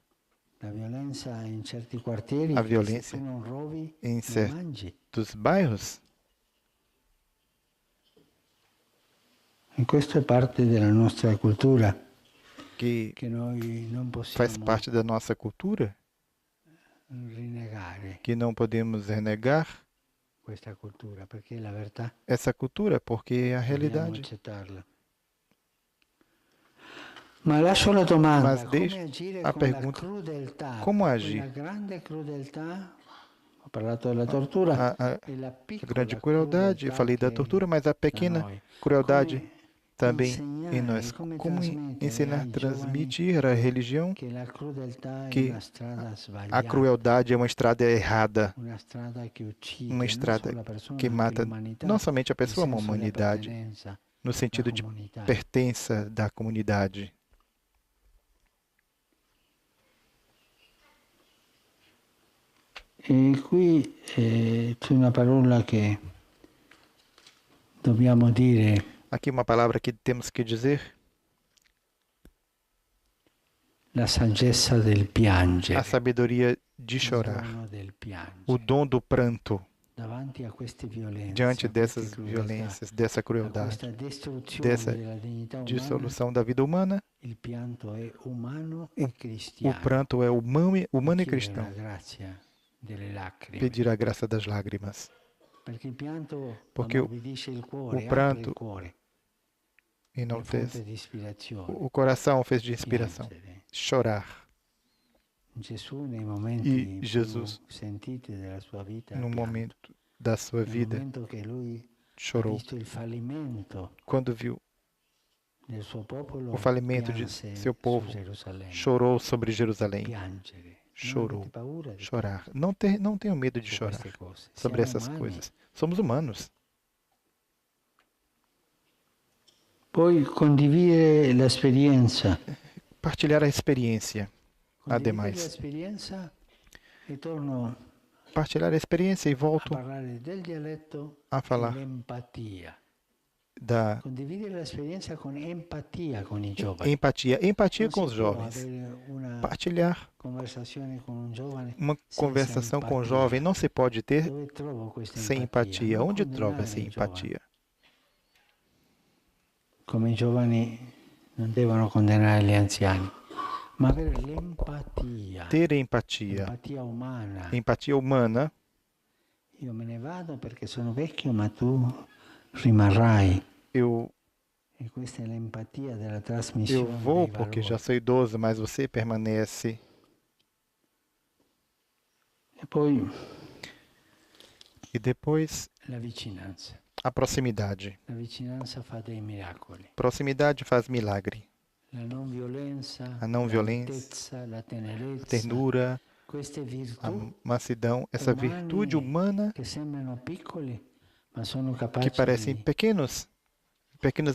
la violenza in certi quartieri, A che violência se tu non rovi, em non mangi. certos bairros. E questo è parte della nostra cultura, Que che noi non faz possiamo parte da nossa cultura. rinnegare Que não podemos renegar questa cultura, perché è la verità, essa cultura, porque é a dobbiamo realidade. accettarla. Ma lascio la domanda, Mas come deixo agire a con la pergunta, crudeltà, como agir? quella grande crudeltà, ho parlato della tortura, A e la piccola grande crueldade, eu falei da che tortura, mas a da pequena noi. crueldade Come também insegnare, em nós. come Como trasmettere ensinar, ai transmitir a religião che la crudeltà que è una strada sbagliata, a crueldade é uma estrada errada, una strada che uccide uma non estrada solo la persona, que anche mata l'umanità, não somente a nel pessoa, mas a senso di humanidade, appartenenza no sentido alla de comunità. pertença da comunidade. E qui c'è una parola che dobbiamo dire, Aqui uma palavra que temos que dizer: la saggezza del piangere, a sabedoria de il chorar, dono del piangere. o dom do pranto. diante dessas violências, dessa crueldade, dessa dissolução da vida humana, o pranto é humano e cristão. Pedir a graça das lágrimas. Porque o pranto enaltece, o coração fez de inspiração, chorar. E Jesus, no momento da sua vida, chorou quando viu o falimento de seu povo, chorou sobre Jerusalém. Chorou, chorar. Não tenho medo de chorar sobre essas coisas. Somos humanos. Poi condividere l'esperienza. Partilhar a experiência. Ademais, partilhar a experiência e volto a falar da empatia com os jovens. Partilhar uma conversação com o jovem não se pode ter sem empatia. Onde troca sem empatia? Come i giovani non devono condannare gli anziani. Ter empatia, empatia humana. Io me ne vado perché sono vecchio, ma tu rimarrai. Eu vou porque já sou idoso, mas você permanece. E depois a proximidade. Proximidade faz milagre. A não violência, a ternura, a mansidão, essa virtude humana que parecem pequenas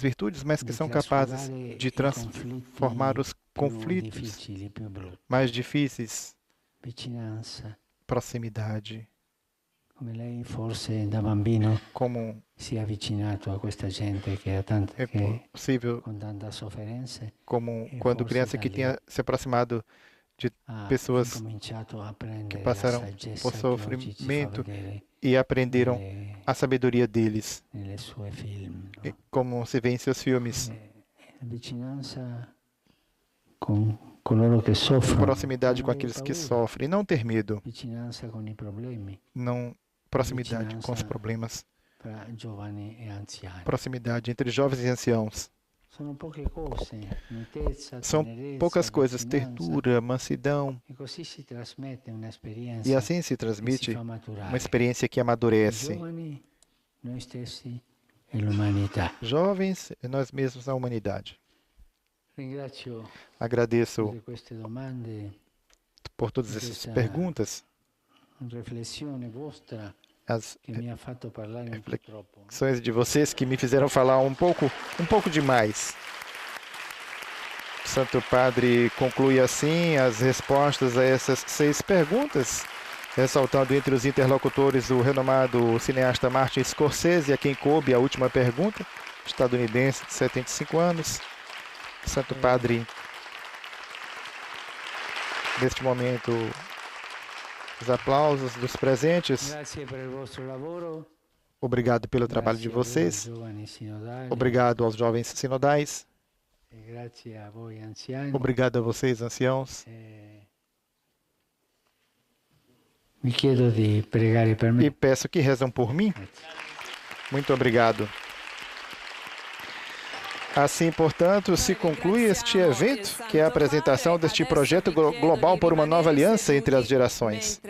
virtudes, mas que são capazes de transformar os conflitos mais difíceis. Proximidade. Come lei forse da bambino como si è avvicinato a questa gente che ha tanta possível, con tanta sofferenza, como quando criança que tenha se aproximado de pessoas que passaram por sofrimento e aprenderam a sabedoria deles, como se vê em seus filmes. Proximidade com aqueles que sofrem, não ter medo. Não proximidade com os problemas. Proximidade entre jovens e anciãos. São poucas coisas, ternura, mansidão. E assim se transmite uma experiência que amadurece. Jovens e nós mesmos, a humanidade. Agradeço por todas essas perguntas. As reflexões de vocês que me fizeram falar um pouco demais. O Santo Padre conclui assim as respostas a essas 6 perguntas, ressaltando entre os interlocutores o renomado cineasta Martin Scorsese, a quem coube a última pergunta, estadunidense de 75 anos. O Santo Padre, neste momento, os aplausos dos presentes. Obrigado pelo trabalho de vocês. Obrigado aos jovens sinodais. Obrigado a vocês, anciãos. E peço que rezam por mim. Muito obrigado. Assim, portanto, se conclui este evento, que é a apresentação deste projeto global por uma nova aliança entre as gerações.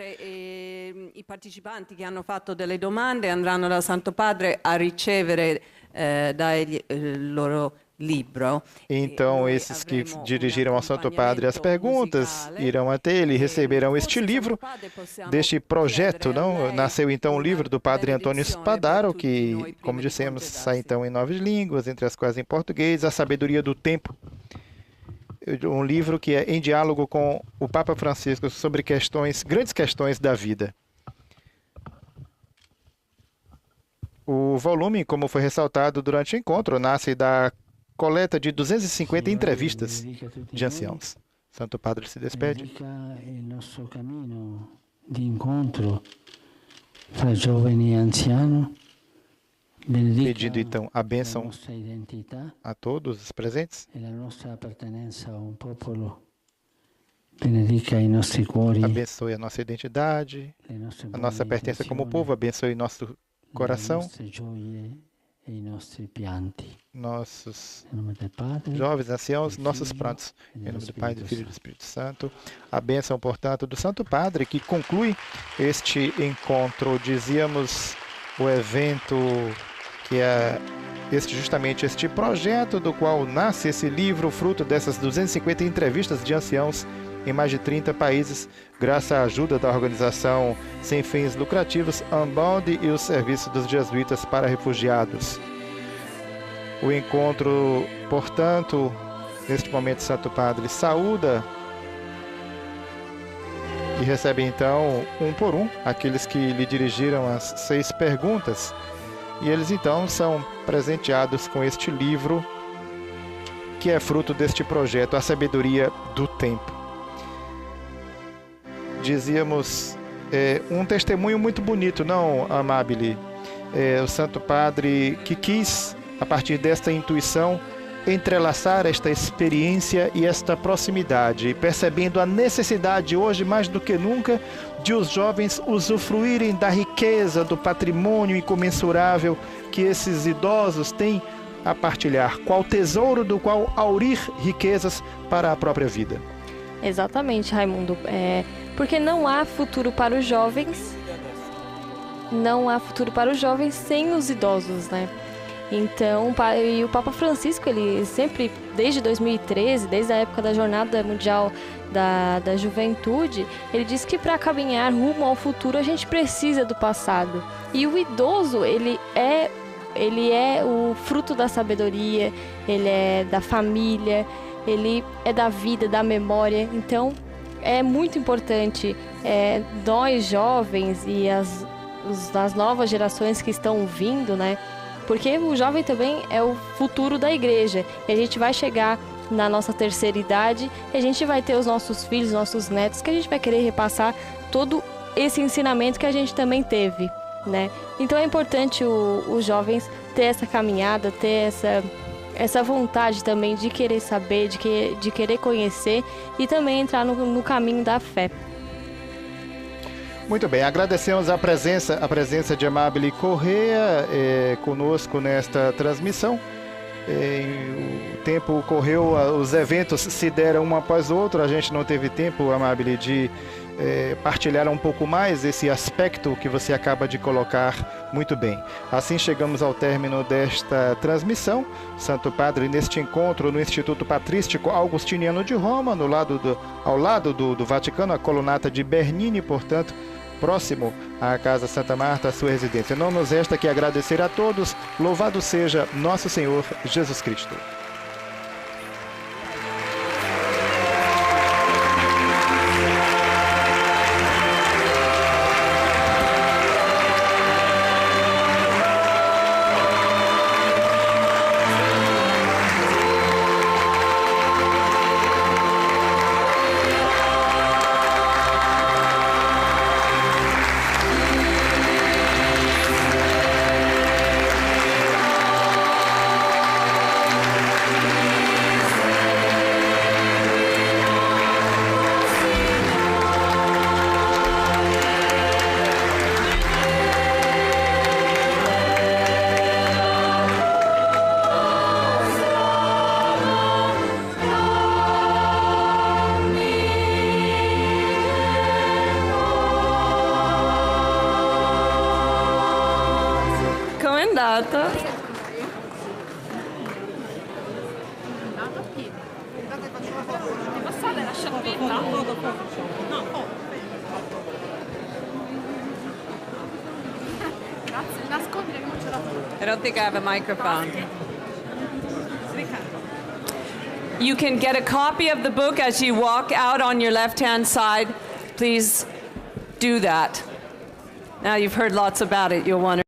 I partecipanti che hanno fatto delle domande andranno dal Santo Padre a ricevere il loro libro. Então, esses que dirigiram ao Santo Padre as perguntas irão até ele e receberão este livro deste projeto. Não? Nasceu então o livro do Padre Antônio Spadaro, que, como dissemos, sai então em 9 línguas, entre as quais em português, A Sabedoria do Tempo. Um livro que é em diálogo com o Papa Francisco sobre grandes questões da vida. O volume, como foi ressaltado durante o encontro, nasce da coleta de 250 entrevistas de anciãos. Santo Padre se despede. Il nostro cammino di incontro fra giovani e anziano. Pedindo então a bênção nostra identità a todos os presentes. e la nostra appartenenza a un popolo. Benedica i nostri cuori, Abençoe a nossa identidade, le nostre a nossa buone pertença como intenzioni, povo. Abençoe nosso le coração, nostre gioie e i nostri pianti. nossos Em nome del Padre, jovens, anciãos, do nossos Filho prantos. e Em do nome do Pai, do Espírito Filho e do Santo. Espírito Santo. A bênção, portanto, do Santo Padre, que conclui este encontro. Dizíamos o evento que é justamente este projeto do qual nasce esse livro, fruto dessas 250 entrevistas de anciãos em mais de 30 países, graças à ajuda da organização sem fins lucrativos Unbound e o Serviço dos Jesuítas para Refugiados. O encontro, portanto, neste momento, Santo Padre saúda e recebe então, um por um, aqueles que lhe dirigiram as 6 perguntas. E eles então são presenteados com este livro, que é fruto deste projeto, A Sabedoria do Tempo. Dizíamos, um testemunho muito bonito, não, Amabile? O Santo Padre que quis, a partir desta intuição, entrelaçar esta experiência e esta proximidade, percebendo a necessidade hoje mais do que nunca de os jovens usufruírem da riqueza, do patrimônio incomensurável que esses idosos têm a partilhar, qual tesouro do qual aurir riquezas para a própria vida. Exatamente, Raimundo. Porque não há futuro para os jovens, sem os idosos, né? Então, e o Papa Francisco, ele sempre, desde 2013, desde a época da Jornada Mundial da Juventude, ele diz que para caminhar rumo ao futuro a gente precisa do passado. E o idoso, ele é o fruto da sabedoria, ele é da família, ele é da vida, da memória. Então, é muito importante nós jovens e as novas gerações que estão vindo, né? Porque o jovem também é o futuro da igreja. E a gente vai chegar na nossa terceira idade e a gente vai ter os nossos filhos, nossos netos, que a gente vai querer repassar todo esse ensinamento que a gente também teve, né? Então é importante os jovens ter essa caminhada, ter essa vontade também de querer saber, de querer conhecer e também entrar no caminho da fé. Muito bem, agradecemos a presença de Amabile Correa conosco nesta transmissão. O tempo correu, os eventos se deram um após o outro, a gente não teve tempo, Amabile, de partilhar um pouco mais esse aspecto que você acaba de colocar muito bem. Assim chegamos ao término desta transmissão. Santo Padre, neste encontro no Instituto Patrístico Augustiniano de Roma, ao lado do Vaticano, a colunata de Bernini, portanto, próximo à Casa Santa Marta, a sua residência. Não nos resta que agradecer a todos. Louvado seja nosso Senhor Jesus Cristo. I don't think I have a microphone. You can get a copy of the book as you walk out on your left-hand side. Please do that. Now you've heard lots about it, you'll want to